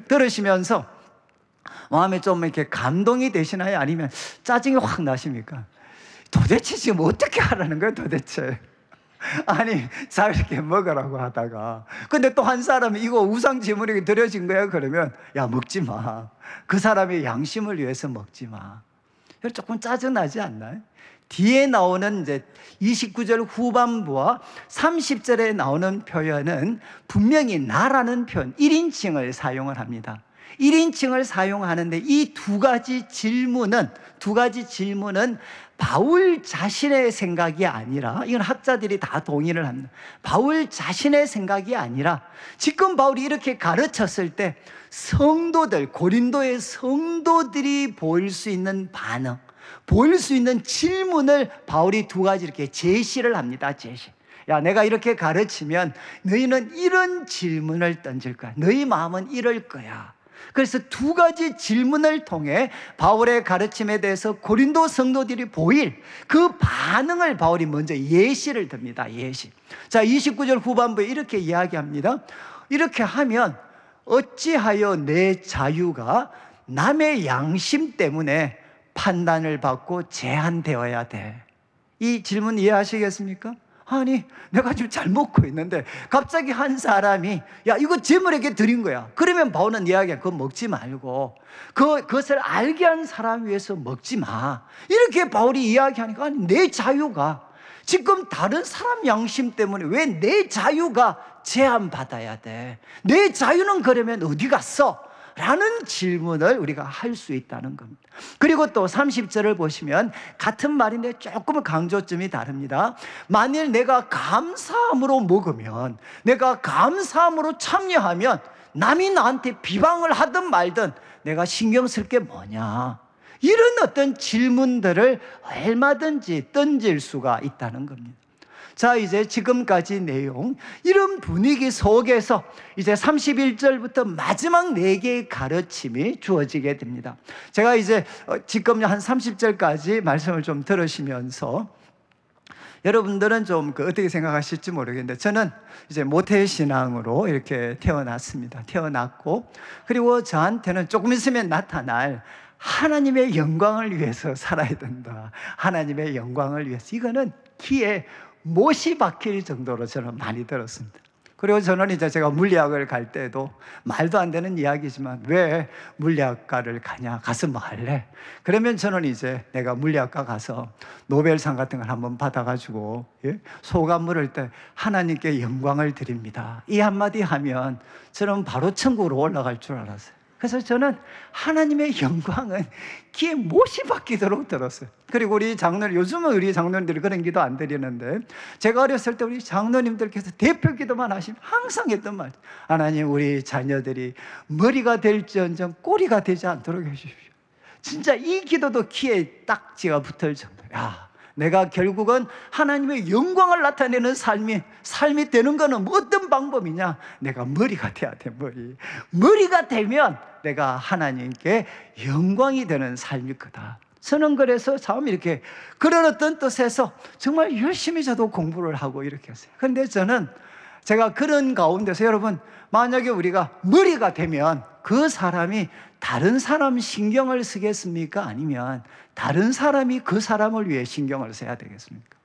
들으시면서 마음에 좀 이렇게 감동이 되시나요? 아니면 짜증이 확 나십니까? 도대체 지금 어떻게 하라는 거예요 도대체? 아니 자유롭게 먹으라고 하다가 근데 또 한 사람이 이거 우상 제물에게 드려진 거야 그러면 야 먹지 마. 그 사람의 양심을 위해서 먹지 마. 조금 짜증나지 않나요? 뒤에 나오는 이제 29절 후반부와 30절에 나오는 표현은 분명히 나라는 표현 1인칭을 사용을 합니다. 1인칭을 사용하는데 이 두 가지 질문은 바울 자신의 생각이 아니라 이건 학자들이 다 동의를 합니다. 바울 자신의 생각이 아니라 지금 바울이 이렇게 가르쳤을 때 성도들, 고린도의 성도들이 보일 수 있는 반응, 보일 수 있는 질문을 바울이 두 가지 이렇게 제시를 합니다. 야, 내가 이렇게 가르치면 너희는 이런 질문을 던질 거야. 너희 마음은 이럴 거야. 그래서 두 가지 질문을 통해 바울의 가르침에 대해서 고린도 성도들이 보일 그 반응을 바울이 먼저 예시를 듭니다. 예시. 자, 29절 후반부에 이렇게 이야기합니다. 이렇게 하면 어찌하여 내 자유가 남의 양심 때문에 판단을 받고 제한되어야 돼? 이 질문 이해하시겠습니까? 아니 내가 지금 잘 먹고 있는데 갑자기 한 사람이 야 이거 제물에게 드린 거야. 그러면 바울은 이야기야 그거 먹지 말고 그것을 알게 한 사람 위해서 먹지 마. 이렇게 바울이 이야기하니까 아니 내 자유가 지금 다른 사람 양심 때문에 왜 내 자유가 제한받아야 돼? 내 자유는 그러면 어디 갔어? 라는 질문을 우리가 할 수 있다는 겁니다. 그리고 또 30절을 보시면 같은 말인데 조금 강조점이 다릅니다. 만일 내가 감사함으로 먹으면, 내가 감사함으로 참여하면 남이 나한테 비방을 하든 말든 내가 신경 쓸 게 뭐냐, 이런 어떤 질문들을 얼마든지 던질 수가 있다는 겁니다. 자, 이제 지금까지 내용, 이런 분위기 속에서 이제 31절부터 마지막 4개의 가르침이 주어지게 됩니다. 제가 이제 지금 한 30절까지 말씀을 좀 들으시면서 여러분들은 좀 어떻게 생각하실지 모르겠는데, 저는 이제 모태신앙으로 이렇게 태어났습니다. 태어났고, 그리고 저한테는 조금 있으면 나타날 하나님의 영광을 위해서 살아야 된다. 하나님의 영광을 위해서. 이거는 귀에 못이 박힐 정도로 저는 많이 들었습니다. 그리고 저는 이제 제가 물리학을 갈 때도 말도 안 되는 이야기지만 왜 물리학과를 가냐, 가서 뭐 할래? 그러면 저는 이제 내가 물리학과 가서 노벨상 같은 걸 한번 받아가지고 소감 물을 때 하나님께 영광을 드립니다, 이 한마디 하면 저는 바로 천국으로 올라갈 줄 알았어요. 그래서 저는 하나님의 영광은 귀에 못이 박히도록 들었어요. 그리고 우리 장로님, 요즘은 우리 장로님들이 그런 기도 안 드리는데, 제가 어렸을 때 우리 장로님들께서 대표 기도만 하시면 항상 했던 말, 하나님 우리 자녀들이 머리가 될지언정 꼬리가 되지 않도록 해주십시오. 진짜 이 기도도 귀에 딱 제가 붙을 정도야. 내가 결국은 하나님의 영광을 나타내는 삶이 되는 거는 어떤 방법이냐? 내가 머리가 돼야 돼. 머리가 되면 내가 하나님께 영광이 되는 삶일 거다. 저는 그래서 참 이렇게 그런 어떤 뜻에서 정말 열심히 저도 공부를 하고 이렇게 했어요. 그런데 저는 제가 그런 가운데서, 여러분, 만약에 우리가 머리가 되면 그 사람이 다른 사람 신경을 쓰겠습니까? 아니면 다른 사람이 그 사람을 위해 신경을 써야 되겠습니까?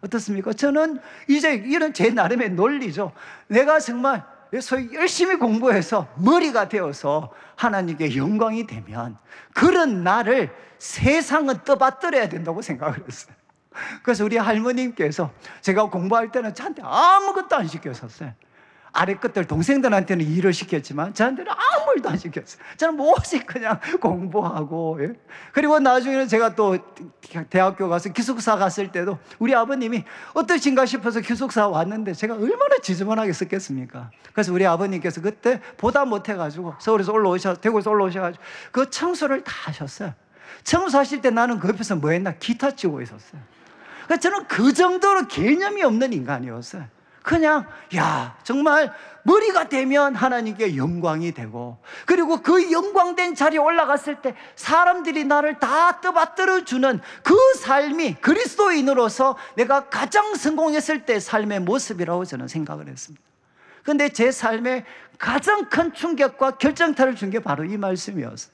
어떻습니까? 저는 이제 이런 제 나름의 논리죠. 내가 정말 열심히 공부해서 머리가 되어서 하나님께 영광이 되면 그런 나를 세상은 떠받들어야 된다고 생각을 했어요. 그래서 우리 할머님께서 제가 공부할 때는 저한테 아무것도 안 시켰었어요. 아래 끝들 동생들한테는 일을 시켰지만 저한테는 아무 일도 안 시켰어요. 저는 오직 그냥 공부하고. 그리고 나중에는 제가 또 대학교 가서 기숙사 갔을 때도 우리 아버님이 어떠신가 싶어서 기숙사 왔는데 제가 얼마나 지저분하게 썼겠습니까? 그래서 우리 아버님께서 그때 보다 못해가지고 서울에서 대구에서 올라오셔가지고 그 청소를 다 하셨어요. 청소하실 때 나는 그 옆에서 뭐 했나? 기타 치고 있었어요. 그러니까 저는 그 정도로 개념이 없는 인간이었어요. 그냥 정말 머리가 되면 하나님께 영광이 되고, 그리고 그 영광된 자리에 올라갔을 때 사람들이 나를 다 떠받들어 주는 그 삶이 그리스도인으로서 내가 가장 성공했을 때 삶의 모습이라고 저는 생각을 했습니다. 그런데 제 삶에 가장 큰 충격과 결정타를 준 게 바로 이 말씀이었어요.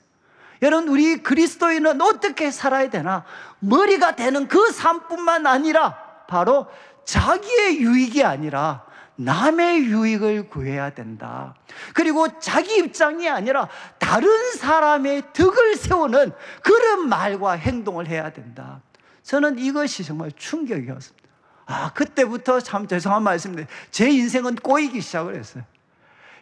여러분, 우리 그리스도인은 어떻게 살아야 되나? 머리가 되는 그 삶뿐만 아니라 바로 자기의 유익이 아니라 남의 유익을 구해야 된다. 그리고 자기 입장이 아니라 다른 사람의 덕을 세우는 그런 말과 행동을 해야 된다. 저는 이것이 정말 충격이었습니다. 그때부터 참 죄송한 말씀인데 제 인생은 꼬이기 시작을 했어요.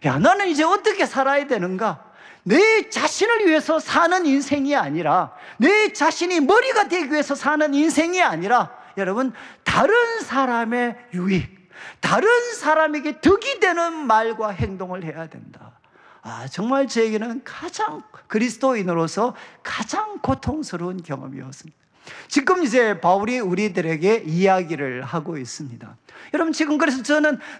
나는 이제 어떻게 살아야 되는가? 내 자신을 위해서 사는 인생이 아니라, 내 자신이 머리가 되기 위해서 사는 인생이 아니라, 여러분, 다른 사람의 유익, 다른 사람에게 덕이 되는 말과 행동을 해야 된다. 정말 저에게는 가장 그리스도인으로서 가장 고통스러운 경험이었습니다. 지금 이제 바울이 우리들에게 이야기를 하고 있습니다. 여러분, 지금 그래서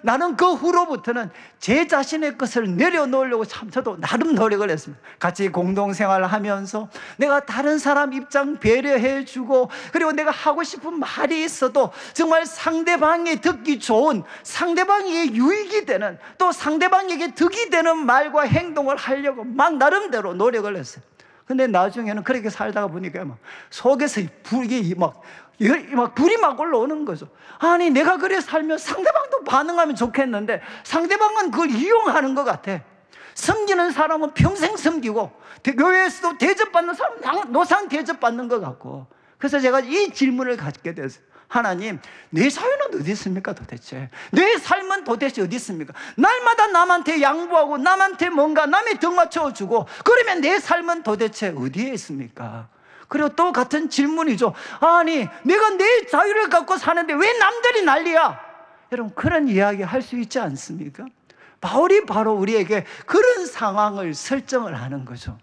나는 그 후로부터는 제 자신의 것을 내려놓으려고 참 저도 나름 노력을 했습니다. 같이 공동생활을 하면서 내가 다른 사람 입장 배려해주고, 그리고 내가 하고 싶은 말이 있어도 정말 상대방이 듣기 좋은, 상대방에게 유익이 되는, 또 상대방에게 덕이 되는 말과 행동을 하려고 막 나름대로 노력을 했어요. 근데 나중에는 그렇게 살다가 보니까 막 속에서 불이 막 올라오는 거죠. 아니, 내가 그래 살면 상대방도 반응하면 좋겠는데 상대방은 그걸 이용하는 것 같아. 섬기는 사람은 평생 섬기고, 교회에서도 대접받는 사람은 노상 대접받는 것 같고. 그래서 제가 이 질문을 갖게 됐어요. 하나님, 내 사유는 어디 있습니까 도대체? 내 삶은 도대체 어디 있습니까? 날마다 남한테 양보하고 남한테 뭔가 남의 덕 맞춰주고, 그러면 내 삶은 도대체 어디에 있습니까? 그리고 또 같은 질문이죠. 아니, 내가 내 자유를 갖고 사는데 왜 남들이 난리야? 여러분, 그런 이야기 할 수 있지 않습니까? 바울이 바로 우리에게 그런 상황을 설정을 하는 거죠.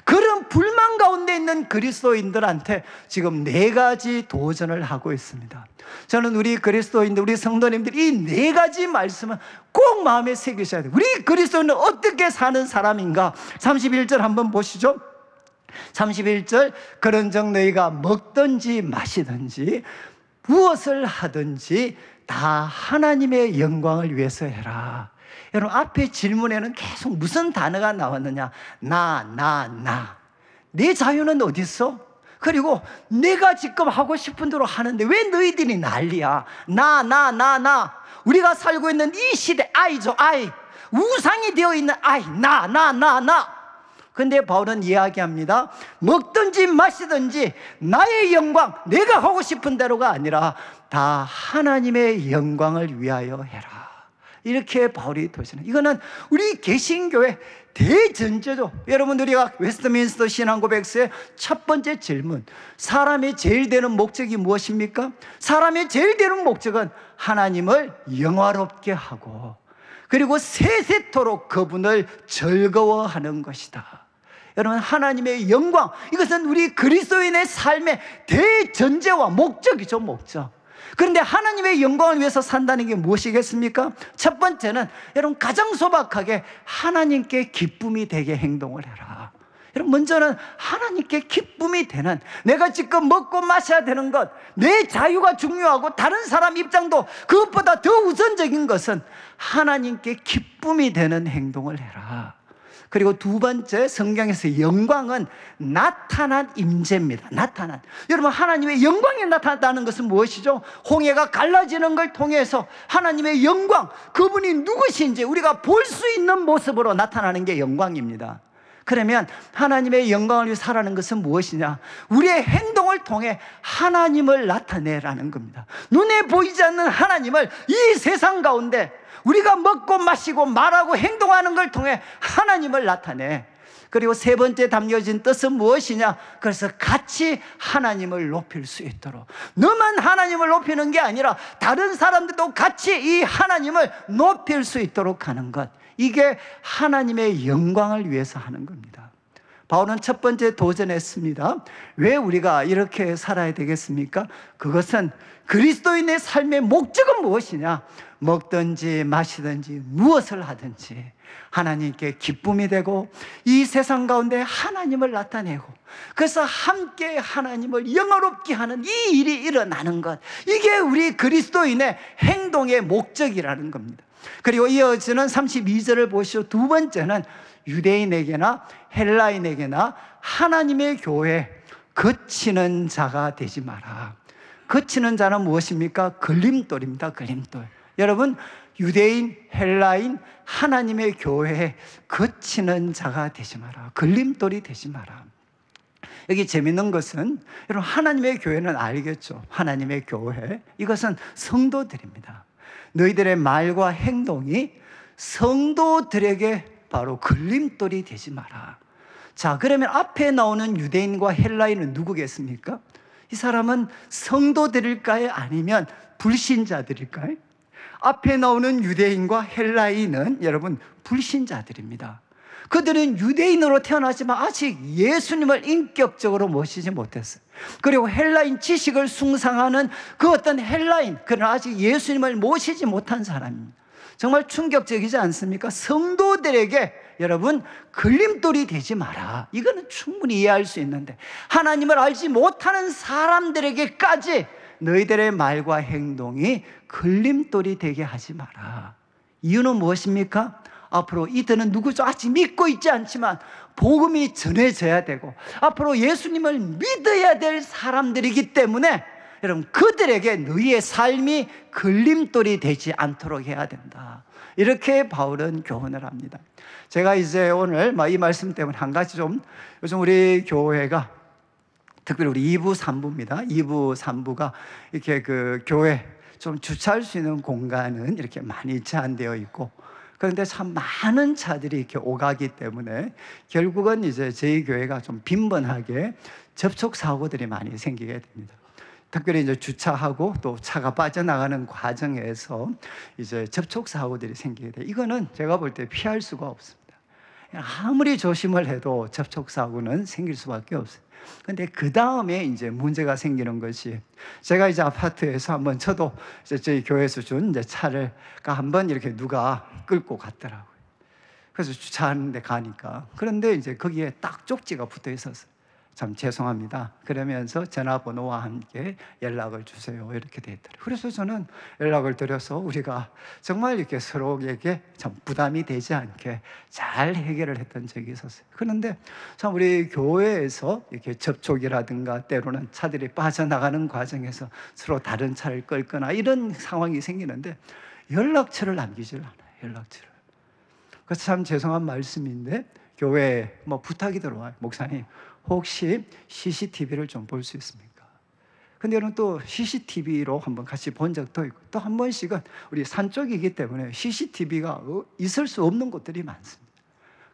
그런 불만 가운데 있는 그리스도인들한테 지금 4가지 도전을 하고 있습니다. 저는 우리 그리스도인들, 우리 성도님들 이 4가지 말씀은 꼭 마음에 새기셔야 돼요. 우리 그리스도인은 어떻게 사는 사람인가? 31절 한번 보시죠. 31절, 그런즉 너희가 먹든지 마시든지 무엇을 하든지 다 하나님의 영광을 위해서 해라. 여러분, 앞에 질문에는 계속 무슨 단어가 나왔느냐? 나. 내 자유는 어디 있어? 그리고 내가 지금 하고 싶은 대로 하는데 왜 너희들이 난리야? 나. 우리가 살고 있는 이 시대, 아이죠, 아이. 우상이 되어 있는 아이, 나. 근데 바울은 이야기합니다. 먹든지 마시든지 나의 영광, 내가 하고 싶은 대로가 아니라 다 하나님의 영광을 위하여 해라. 이렇게 바울이 도전해요. 이거는 우리 개신교회 대전제죠. 여러분, 우리가 웨스트민스터 신앙고백서의 첫 번째 질문, 사람이 제일 되는 목적이 무엇입니까? 사람이 제일 되는 목적은 하나님을 영화롭게 하고 그리고 세세토록 그분을 즐거워하는 것이다. 여러분, 하나님의 영광, 이것은 우리 그리스도인의 삶의 대전제와 목적이죠, 목적. 그런데 하나님의 영광을 위해서 산다는 게 무엇이겠습니까? 첫 번째는 여러분, 가장 소박하게 하나님께 기쁨이 되게 행동을 해라. 여러분, 먼저는 하나님께 기쁨이 되는, 내가 지금 먹고 마셔야 되는 것, 내 자유가 중요하고 다른 사람 입장도 그것보다 더 우선적인 것은 하나님께 기쁨이 되는 행동을 해라. 그리고 두 번째, 성경에서 영광은 나타난 임재입니다. 나타난. 여러분, 하나님의 영광이 나타났다는 것은 무엇이죠? 홍해가 갈라지는 걸 통해서 하나님의 영광, 그분이 누구신지 우리가 볼 수 있는 모습으로 나타나는 게 영광입니다. 그러면 하나님의 영광을 위해 살아가는 것은 무엇이냐? 우리의 행동을 통해 하나님을 나타내라는 겁니다. 눈에 보이지 않는 하나님을 이 세상 가운데 우리가 먹고 마시고 말하고 행동하는 걸 통해 하나님을 나타내. 그리고 세 번째 담겨진 뜻은 무엇이냐? 그래서 같이 하나님을 높일 수 있도록, 너만 하나님을 높이는 게 아니라 다른 사람들도 같이 이 하나님을 높일 수 있도록 하는 것, 이게 하나님의 영광을 위해서 하는 겁니다. 바울은 첫 번째 도전했습니다. 왜 우리가 이렇게 살아야 되겠습니까? 그것은 그리스도인의 삶의 목적은 무엇이냐? 먹든지 마시든지 무엇을 하든지 하나님께 기쁨이 되고 이 세상 가운데 하나님을 나타내고, 그래서 함께 하나님을 영화롭게 하는 이 일이 일어나는 것, 이게 우리 그리스도인의 행동의 목적이라는 겁니다. 그리고 이어지는 32절을 보시오. 두 번째는 유대인에게나 헬라인에게나 하나님의 교회 거치는 자가 되지 마라. 거치는 자는 무엇입니까? 걸림돌입니다. 걸림돌. 여러분, 유대인, 헬라인, 하나님의 교회에 거치는 자가 되지 마라. 걸림돌이 되지 마라. 여기 재밌는 것은, 여러분, 하나님의 교회는 알겠죠? 하나님의 교회, 이것은 성도들입니다. 너희들의 말과 행동이 성도들에게 바로 걸림돌이 되지 마라. 자, 그러면 앞에 나오는 유대인과 헬라인은 누구겠습니까? 이 사람은 성도들일까요? 아니면 불신자들일까요? 앞에 나오는 유대인과 헬라인은 여러분 불신자들입니다. 그들은 유대인으로 태어나지만 아직 예수님을 인격적으로 모시지 못했어요. 그리고 헬라인, 지식을 숭상하는 그 어떤 헬라인, 그러나 아직 예수님을 모시지 못한 사람입니다. 정말 충격적이지 않습니까? 성도들에게 여러분 걸림돌이 되지 마라. 이거는 충분히 이해할 수 있는데, 하나님을 알지 못하는 사람들에게까지 너희들의 말과 행동이 걸림돌이 되게 하지 마라. 이유는 무엇입니까? 앞으로 이들은 누구죠? 아직 믿고 있지 않지만 복음이 전해져야 되고 앞으로 예수님을 믿어야 될 사람들이기 때문에 여러분, 그들에게 너희의 삶이 걸림돌이 되지 않도록 해야 된다. 이렇게 바울은 교훈을 합니다. 제가 이제 오늘 이 말씀 때문에 한 가지 좀, 요즘 우리 교회가 특별히 우리 2부, 3부입니다. 2부, 3부가 이렇게 그 교회 좀 주차할 수 있는 공간은 이렇게 많이 제한되어 있고, 그런데 참 많은 차들이 이렇게 오가기 때문에 결국은 이제 저희 교회가 좀 빈번하게 접촉 사고들이 많이 생기게 됩니다. 특별히 이제 주차하고 또 차가 빠져나가는 과정에서 이제 접촉 사고들이 생기게 돼요. 이거는 제가 볼 때 피할 수가 없습니다. 아무리 조심을 해도 접촉사고는 생길 수밖에 없어요. 근데 그 다음에 이제 문제가 생기는 것이, 제가 이제 아파트에서 한번 저도 이제 저희 교회에서 준 이제 차를 한번 이렇게 누가 끌고 갔더라고요. 그래서 주차하는데 가니까, 그런데 이제 거기에 딱 쪽지가 붙어 있었어요. 참 죄송합니다. 그러면서 전화번호와 함께 연락을 주세요. 이렇게 돼 있더라고요. 그래서 저는 연락을 드려서 우리가 정말 이렇게 서로에게 참 부담이 되지 않게 잘 해결을 했던 적이 있었어요. 그런데 참 우리 교회에서 이렇게 접촉이라든가 때로는 차들이 빠져나가는 과정에서 서로 다른 차를 끌거나 이런 상황이 생기는데 연락처를 남기질 않아요. 연락처를. 그래서 참 죄송한 말씀인데 교회에 뭐 부탁이 들어와요. 목사님, 혹시 CCTV를 좀 볼 수 있습니까? 근데 여러분 또 CCTV로 한번 같이 본 적도 있고, 또 한 번씩은 우리 산 쪽이기 때문에 CCTV가 있을 수 없는 곳들이 많습니다.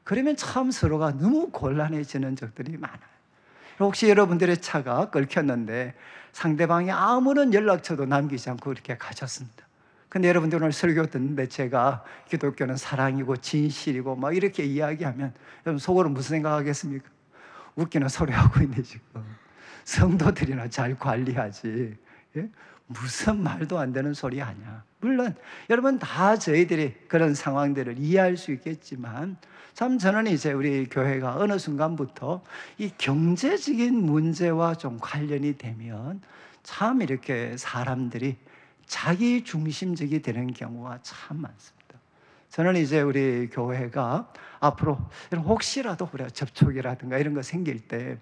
그러면 참 서로가 너무 곤란해지는 적들이 많아요. 혹시 여러분들의 차가 끌켰는데 상대방이 아무런 연락처도 남기지 않고 이렇게 가셨습니다. 근데 여러분들 오늘 설교 듣는데 제가 기독교는 사랑이고 진실이고 막 이렇게 이야기하면 여러분 속으로 무슨 생각하겠습니까? 웃기는 소리 하고 있네 지금. 성도들이나 잘 관리하지. 예? 무슨 말도 안 되는 소리 하냐. 물론 여러분 다 저희들이 그런 상황들을 이해할 수 있겠지만, 참 저는 이제 우리 교회가 어느 순간부터 이 경제적인 문제와 좀 관련이 되면 참 이렇게 사람들이 자기 중심적이 되는 경우가 참 많습니다. 저는 이제 우리 교회가 앞으로 혹시라도 우리가 접촉이라든가 이런 거 생길 때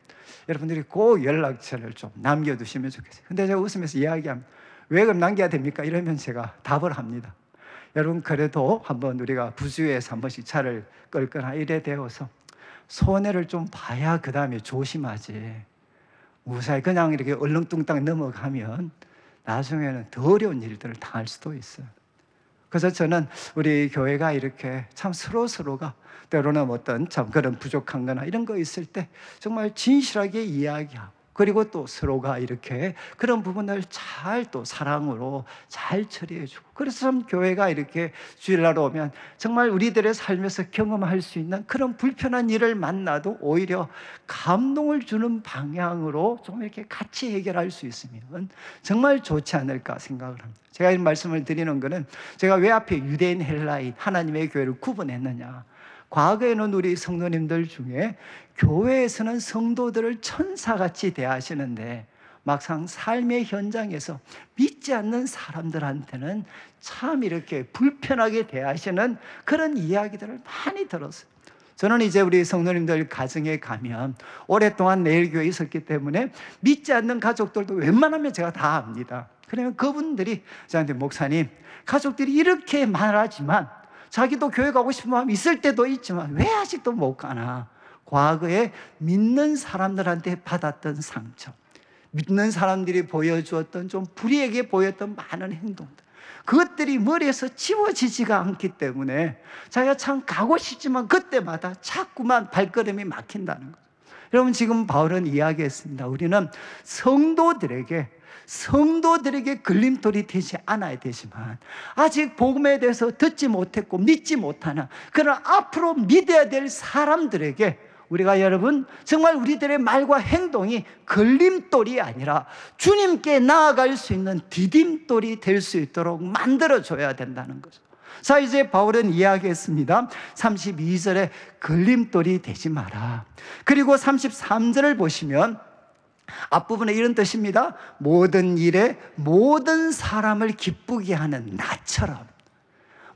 여러분들이 꼭 연락처를 좀 남겨두시면 좋겠어요. 근데 제가 웃으면서 이야기하면 왜 그럼 남겨야 됩니까? 이러면 제가 답을 합니다. 여러분 그래도 한번 우리가 부주에서 한 번씩 차를 끌거나 이래 되어서 손해를 좀 봐야 그 다음에 조심하지. 무사히 그냥 이렇게 얼렁뚱땅 넘어가면 나중에는 더 어려운 일들을 당할 수도 있어요. 그래서 저는 우리 교회가 이렇게 참 서로가 때로는 어떤 참 그런 부족한 거나 이런 거 있을 때 정말 진실하게 이야기하고, 그리고 또 서로가 이렇게 그런 부분을 잘 또 사랑으로 잘 처리해주고, 그래서 참 교회가 이렇게 주일날 오면 정말 우리들의 삶에서 경험할 수 있는 그런 불편한 일을 만나도 오히려 감동을 주는 방향으로 좀 이렇게 같이 해결할 수 있으면 정말 좋지 않을까 생각을 합니다. 제가 이 말씀을 드리는 것은 제가 왜 앞에 유대인, 헬라인, 하나님의 교회를 구분했느냐. 과거에는 우리 성도님들 중에 교회에서는 성도들을 천사같이 대하시는데 막상 삶의 현장에서 믿지 않는 사람들한테는 참 이렇게 불편하게 대하시는 그런 이야기들을 많이 들었어요. 저는 이제 우리 성도님들 가정에 가면 오랫동안 내일교회에 있었기 때문에 믿지 않는 가족들도 웬만하면 제가 다 압니다. 그러면 그분들이 저한테, 목사님, 가족들이 이렇게 말하지만 자기도 교회 가고 싶은 마음이 있을 때도 있지만 왜 아직도 못 가나? 과거에 믿는 사람들한테 받았던 상처, 믿는 사람들이 보여주었던 좀 불의하게 보였던 많은 행동들, 그것들이 머리에서 지워지지가 않기 때문에 자기가 참 가고 싶지만 그때마다 자꾸만 발걸음이 막힌다는 거죠. 여러분 지금 바울은 이야기했습니다. 우리는 성도들에게 걸림돌이 되지 않아야 되지만 아직 복음에 대해서 듣지 못했고 믿지 못하는 그런 앞으로 믿어야 될 사람들에게 우리가 여러분 정말 우리들의 말과 행동이 걸림돌이 아니라 주님께 나아갈 수 있는 디딤돌이 될 수 있도록 만들어줘야 된다는 거죠. 자, 이제 바울은 이야기했습니다. 32절에 걸림돌이 되지 마라. 그리고 33절을 보시면 앞부분에 이런 뜻입니다. 모든 일에 모든 사람을 기쁘게 하는 나처럼,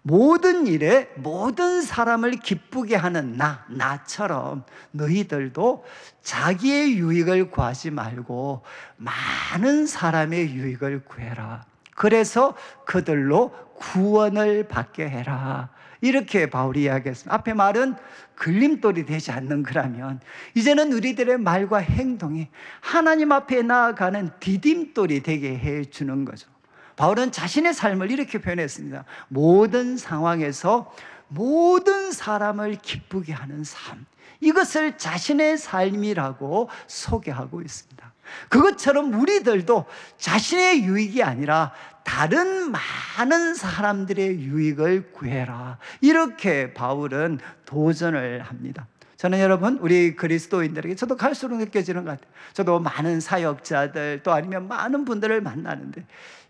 모든 일에 모든 사람을 기쁘게 하는 나처럼 너희들도 자기의 유익을 구하지 말고 많은 사람의 유익을 구해라. 그래서 그들로 구원을 받게 해라. 이렇게 바울이 이야기했습니다. 앞에 말은 걸림돌이 되지 않는 거라면 이제는 우리들의 말과 행동이 하나님 앞에 나아가는 디딤돌이 되게 해주는 거죠. 바울은 자신의 삶을 이렇게 표현했습니다. 모든 상황에서 모든 사람을 기쁘게 하는 삶, 이것을 자신의 삶이라고 소개하고 있습니다. 그것처럼 우리들도 자신의 유익이 아니라 다른 많은 사람들의 유익을 구해라. 이렇게 바울은 도전을 합니다. 저는 여러분, 우리 그리스도인들에게 저도 갈수록 느껴지는 것 같아요. 저도 많은 사역자들 또 아니면 많은 분들을 만나는데,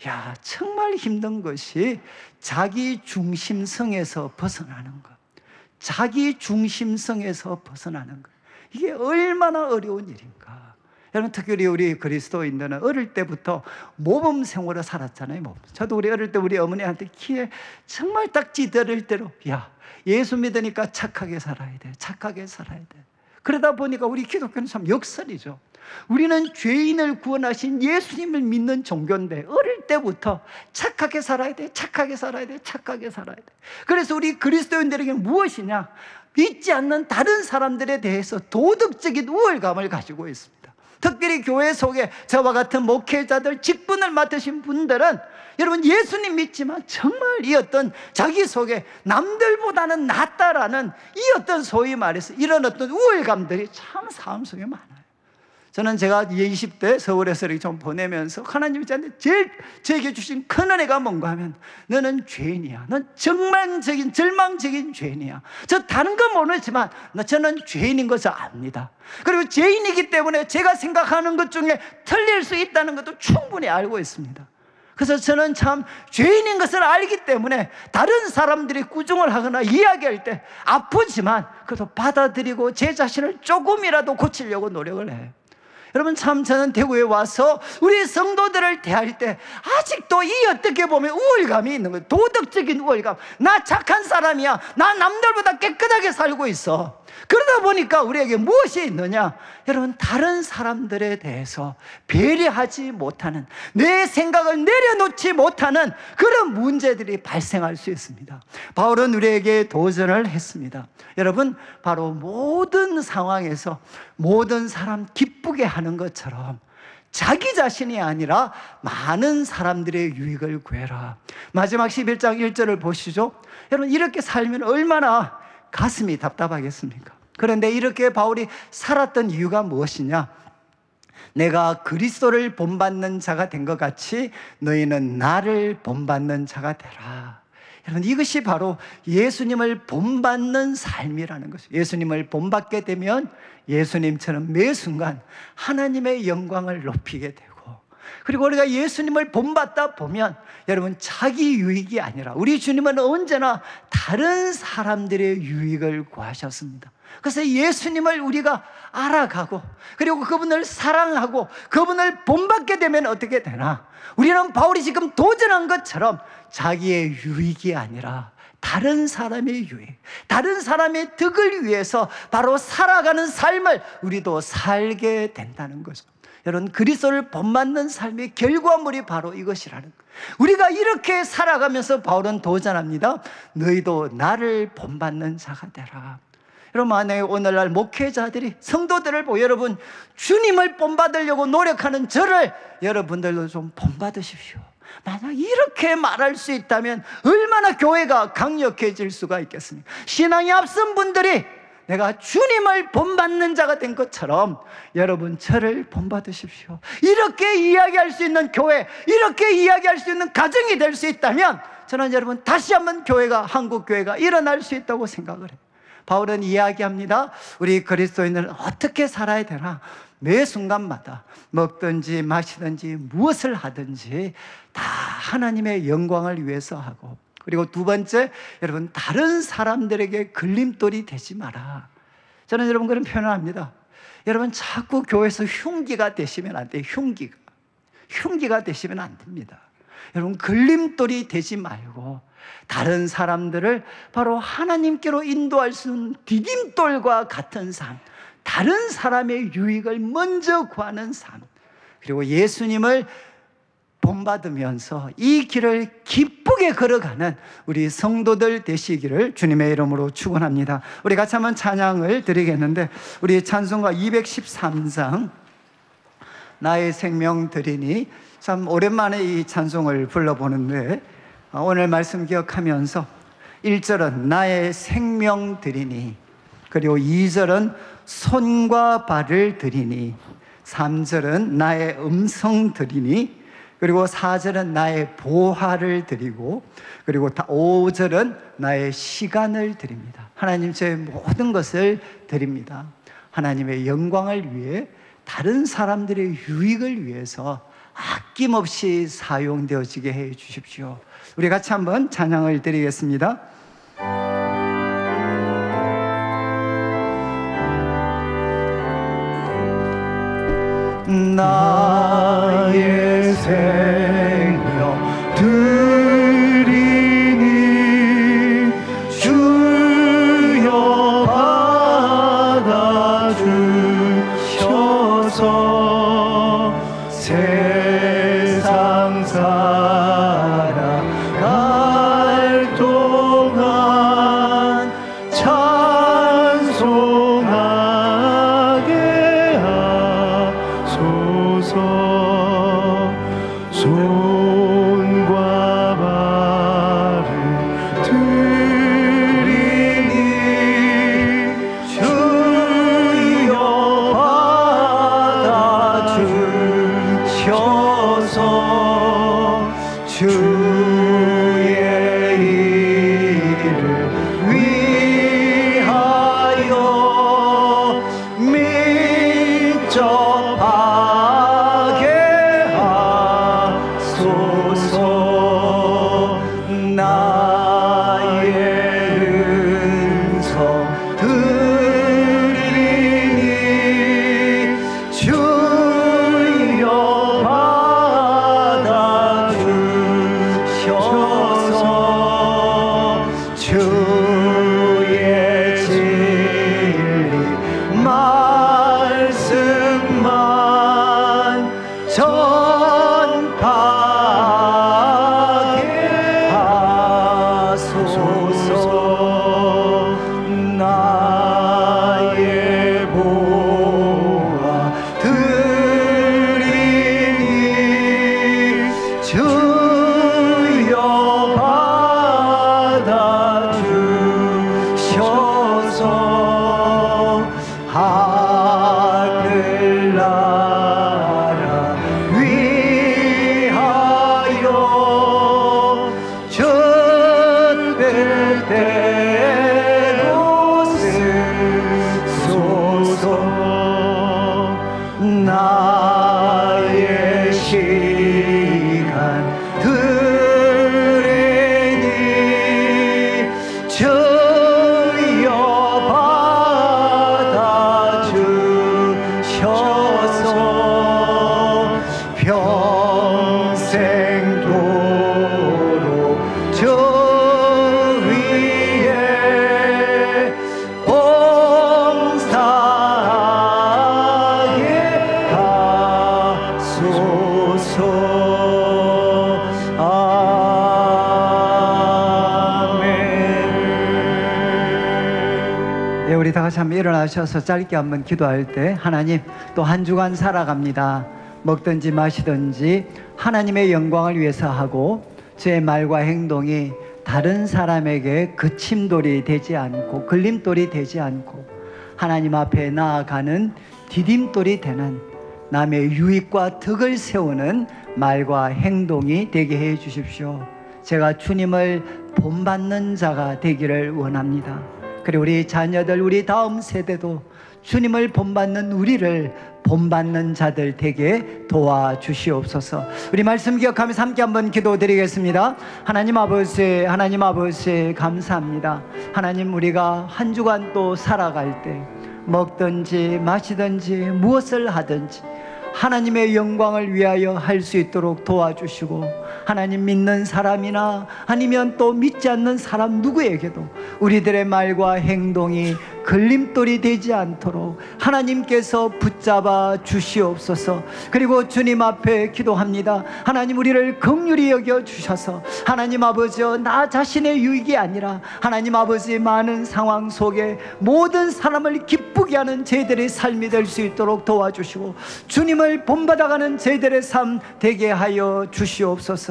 야, 정말 힘든 것이 자기 중심성에서 벗어나는 것. 자기 중심성에서 벗어나는 것. 이게 얼마나 어려운 일인가. 여러분, 특히 우리 그리스도인들은 어릴 때부터 모범 생활을 살았잖아요. 모범. 저도 우리 어릴 때 우리 어머니한테 귀에 정말 딱 찌들을 대로, 야, 예수 믿으니까 착하게 살아야 돼. 착하게 살아야 돼. 그러다 보니까 우리 기독교는 참 역설이죠. 우리는 죄인을 구원하신 예수님을 믿는 종교인데 어릴 때부터 착하게 살아야 돼. 착하게 살아야 돼. 착하게 살아야 돼. 그래서 우리 그리스도인들에게 무엇이냐? 믿지 않는 다른 사람들에 대해서 도덕적인 우월감을 가지고 있습니다. 특별히 교회 속에 저와 같은 목회자들, 직분을 맡으신 분들은 여러분, 예수님 믿지만 정말 이 어떤 자기 속에 남들보다는 낫다라는 이 어떤 소위 말해서 이런 어떤 우월감들이 참 삶 속에 많아요. 저는 제가 20대 서울에서 이렇게 좀 보내면서 하나님이 저한테 제일 제게 주신 큰 은혜가 뭔가 하면, 너는 죄인이야. 넌 절망적인 죄인이야. 저 다른 건 모르지만 저는 죄인인 것을 압니다. 그리고 죄인이기 때문에 제가 생각하는 것 중에 틀릴 수 있다는 것도 충분히 알고 있습니다. 그래서 저는 참 죄인인 것을 알기 때문에 다른 사람들이 꾸중을 하거나 이야기할 때 아프지만 그래도 받아들이고 제 자신을 조금이라도 고치려고 노력을 해요. 여러분, 참 저는 대구에 와서 우리 성도들을 대할 때 아직도 이 어떻게 보면 우월감이 있는 거예요. 도덕적인 우월감. 나 착한 사람이야. 나 남들보다 깨끗하게 살고 있어. 그러다 보니까 우리에게 무엇이 있느냐? 여러분, 다른 사람들에 대해서 배려하지 못하는, 내 생각을 내려놓지 못하는 그런 문제들이 발생할 수 있습니다. 바울은 우리에게 도전을 했습니다. 여러분, 바로 모든 상황에서 모든 사람 기쁘게 하는 것처럼 자기 자신이 아니라 많은 사람들의 유익을 구해라. 마지막 11장 1절을 보시죠. 여러분, 이렇게 살면 얼마나 가슴이 답답하겠습니까? 그런데 이렇게 바울이 살았던 이유가 무엇이냐? 내가 그리스도를 본받는 자가 된 것 같이 너희는 나를 본받는 자가 되라. 여러분, 이것이 바로 예수님을 본받는 삶이라는 것이죠. 예수님을 본받게 되면 예수님처럼 매 순간 하나님의 영광을 높이게 되고, 그리고 우리가 예수님을 본받다 보면 여러분, 자기 유익이 아니라 우리 주님은 언제나 다른 사람들의 유익을 구하셨습니다. 그래서 예수님을 우리가 알아가고 그리고 그분을 사랑하고 그분을 본받게 되면 어떻게 되나? 우리는 바울이 지금 도전한 것처럼 자기의 유익이 아니라 다른 사람의 유익, 다른 사람의 덕을 위해서 바로 살아가는 삶을 우리도 살게 된다는 거죠. 여러분, 그리스도를 본받는 삶의 결과물이 바로 이것이라는 거예요. 우리가 이렇게 살아가면서 바울은 도전합니다. 너희도 나를 본받는 자가 되라. 여러분, 만약에 오늘날 목회자들이 성도들을 보고 여러분, 주님을 본받으려고 노력하는 저를 여러분들도 좀 본받으십시오. 만약 이렇게 말할 수 있다면 얼마나 교회가 강력해질 수가 있겠습니까? 신앙이 앞선 분들이 내가 주님을 본받는 자가 된 것처럼 여러분, 저를 본받으십시오. 이렇게 이야기할 수 있는 교회, 이렇게 이야기할 수 있는 가정이 될 수 있다면 저는 여러분, 다시 한번 교회가, 한국 교회가 일어날 수 있다고 생각을 해요. 바울은 이야기합니다. 우리 그리스도인들은 어떻게 살아야 되나? 매 순간마다 먹든지 마시든지 무엇을 하든지 다 하나님의 영광을 위해서 하고, 그리고 두 번째, 여러분, 다른 사람들에게 걸림돌이 되지 마라. 저는 여러분 그런 표현을 합니다. 여러분, 자꾸 교회에서 흉기가 되시면 안 돼요. 흉기가 되시면 안 됩니다. 여러분, 걸림돌이 되지 말고 다른 사람들을 바로 하나님께로 인도할 수 있는 디딤돌과 같은 삶, 다른 사람의 유익을 먼저 구하는 삶, 그리고 예수님을 본받으면서 이 길을 기쁘게 걸어가는 우리 성도들 되시기를 주님의 이름으로 축원합니다. 우리 같이 한번 찬양을 드리겠는데, 우리 찬송가 213장 나의 생명 드리니, 참 오랜만에 이 찬송을 불러보는데 오늘 말씀 기억하면서 1절은 나의 생명 드리니, 그리고 2절은 손과 발을 드리니, 3절은 나의 음성 드리니, 그리고 4절은 나의 보화를 드리고, 그리고 5절은 나의 시간을 드립니다. 하나님, 제 모든 것을 드립니다. 하나님의 영광을 위해, 다른 사람들의 유익을 위해서 아낌없이 사용되어지게 해 주십시오. 우리 같이 한번 찬양을 드리겠습니다. 나의 생명 드리니 주여 받아주셔서 세상 살아갈 동안 찬송하게 하소서. 손과 발을 드리니 주여 받아주셔서 주의 일을 위하여 밀접하게 하소서. 나의 음성 드리니 주여 받아주셔서 주의 진리 말씀만 전파하게 하소서. 나의 보화 드리니 주여 받아주셔서 하늘나라 위하여 전배대로 쓰소서. 나의 시간 드리니 주여 받아주셔서 평생도록 저 위에 봉사하게 하소서. 아멘. 네, 우리 다 같이 한번 일어나셔서 짧게 한번 기도할 때, 하나님, 또 한 주간 살아갑니다. 먹든지 마시든지 하나님의 영광을 위해서 하고, 제 말과 행동이 다른 사람에게 그침돌이 되지 않고 걸림돌이 되지 않고 하나님 앞에 나아가는 디딤돌이 되는, 남의 유익과 덕을 세우는 말과 행동이 되게 해 주십시오. 제가 주님을 본받는 자가 되기를 원합니다. 그리고 우리 자녀들, 우리 다음 세대도 주님을 본받는 우리를 본받는 자들 되게 도와주시옵소서. 우리 말씀 기억하면서 함께 한번 기도드리겠습니다. 하나님 아버지, 하나님 아버지 감사합니다. 하나님, 우리가 한 주간 또 살아갈 때 먹든지 마시든지 무엇을 하든지 하나님의 영광을 위하여 할 수 있도록 도와주시고, 하나님 믿는 사람이나 아니면 또 믿지 않는 사람 누구에게도 우리들의 말과 행동이 걸림돌이 되지 않도록 하나님께서 붙잡아 주시옵소서. 그리고 주님 앞에 기도합니다. 하나님, 우리를 긍휼히 여겨 주셔서 하나님 아버지, 나 자신의 유익이 아니라 하나님 아버지, 많은 상황 속에 모든 사람을 기쁘게 하는 저희들의 삶이 될 수 있도록 도와주시고, 주님을 본받아가는 저희들의 삶 되게 하여 주시옵소서.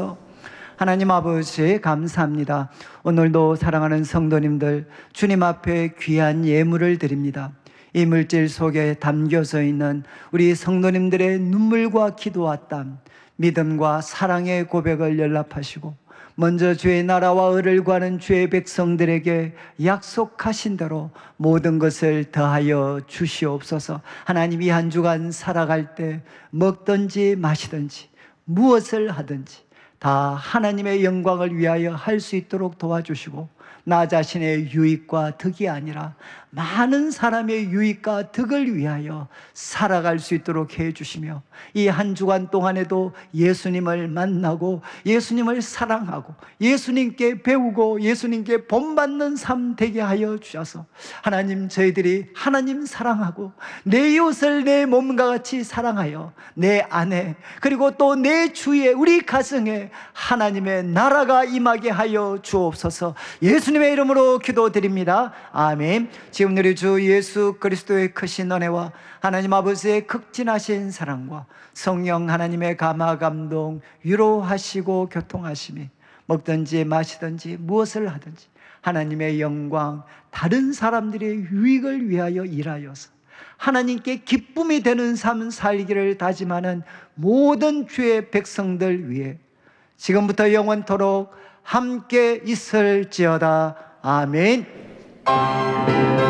하나님 아버지 감사합니다. 오늘도 사랑하는 성도님들, 주님 앞에 귀한 예물을 드립니다. 이 물질 속에 담겨져 있는 우리 성도님들의 눈물과 기도와 땀, 믿음과 사랑의 고백을 연락하시고 먼저 주의 나라와 의를 구하는 주의 백성들에게 약속하신 대로 모든 것을 더하여 주시옵소서. 하나님, 이 한 주간 살아갈 때 먹든지 마시든지 무엇을 하든지 다 하나님의 영광을 위하여 할 수 있도록 도와주시고 나 자신의 유익과 득이 아니라 많은 사람의 유익과 득을 위하여 살아갈 수 있도록 해주시며 이 한 주간 동안에도 예수님을 만나고 예수님을 사랑하고 예수님께 배우고 예수님께 본받는 삶 되게 하여 주셔서 하나님, 저희들이 하나님 사랑하고 내 이웃을 내 몸과 같이 사랑하여 내 안에 그리고 또 내 주위에 우리 가정에 하나님의 나라가 임하게 하여 주옵소서. 예수님의 이름으로 기도드립니다. 아멘. 지금 우리 주 예수 그리스도의 크신 은혜와 하나님 아버지의 극진하신 사랑과 성령 하나님의 감화 감동 위로하시고 교통하심이 먹든지 마시든지 무엇을 하든지 하나님의 영광, 다른 사람들의 유익을 위하여 일하여서 하나님께 기쁨이 되는 삶 살기를 다짐하는 모든 주의 백성들 위해 지금부터 영원토록 함께 있을지어다. 아멘.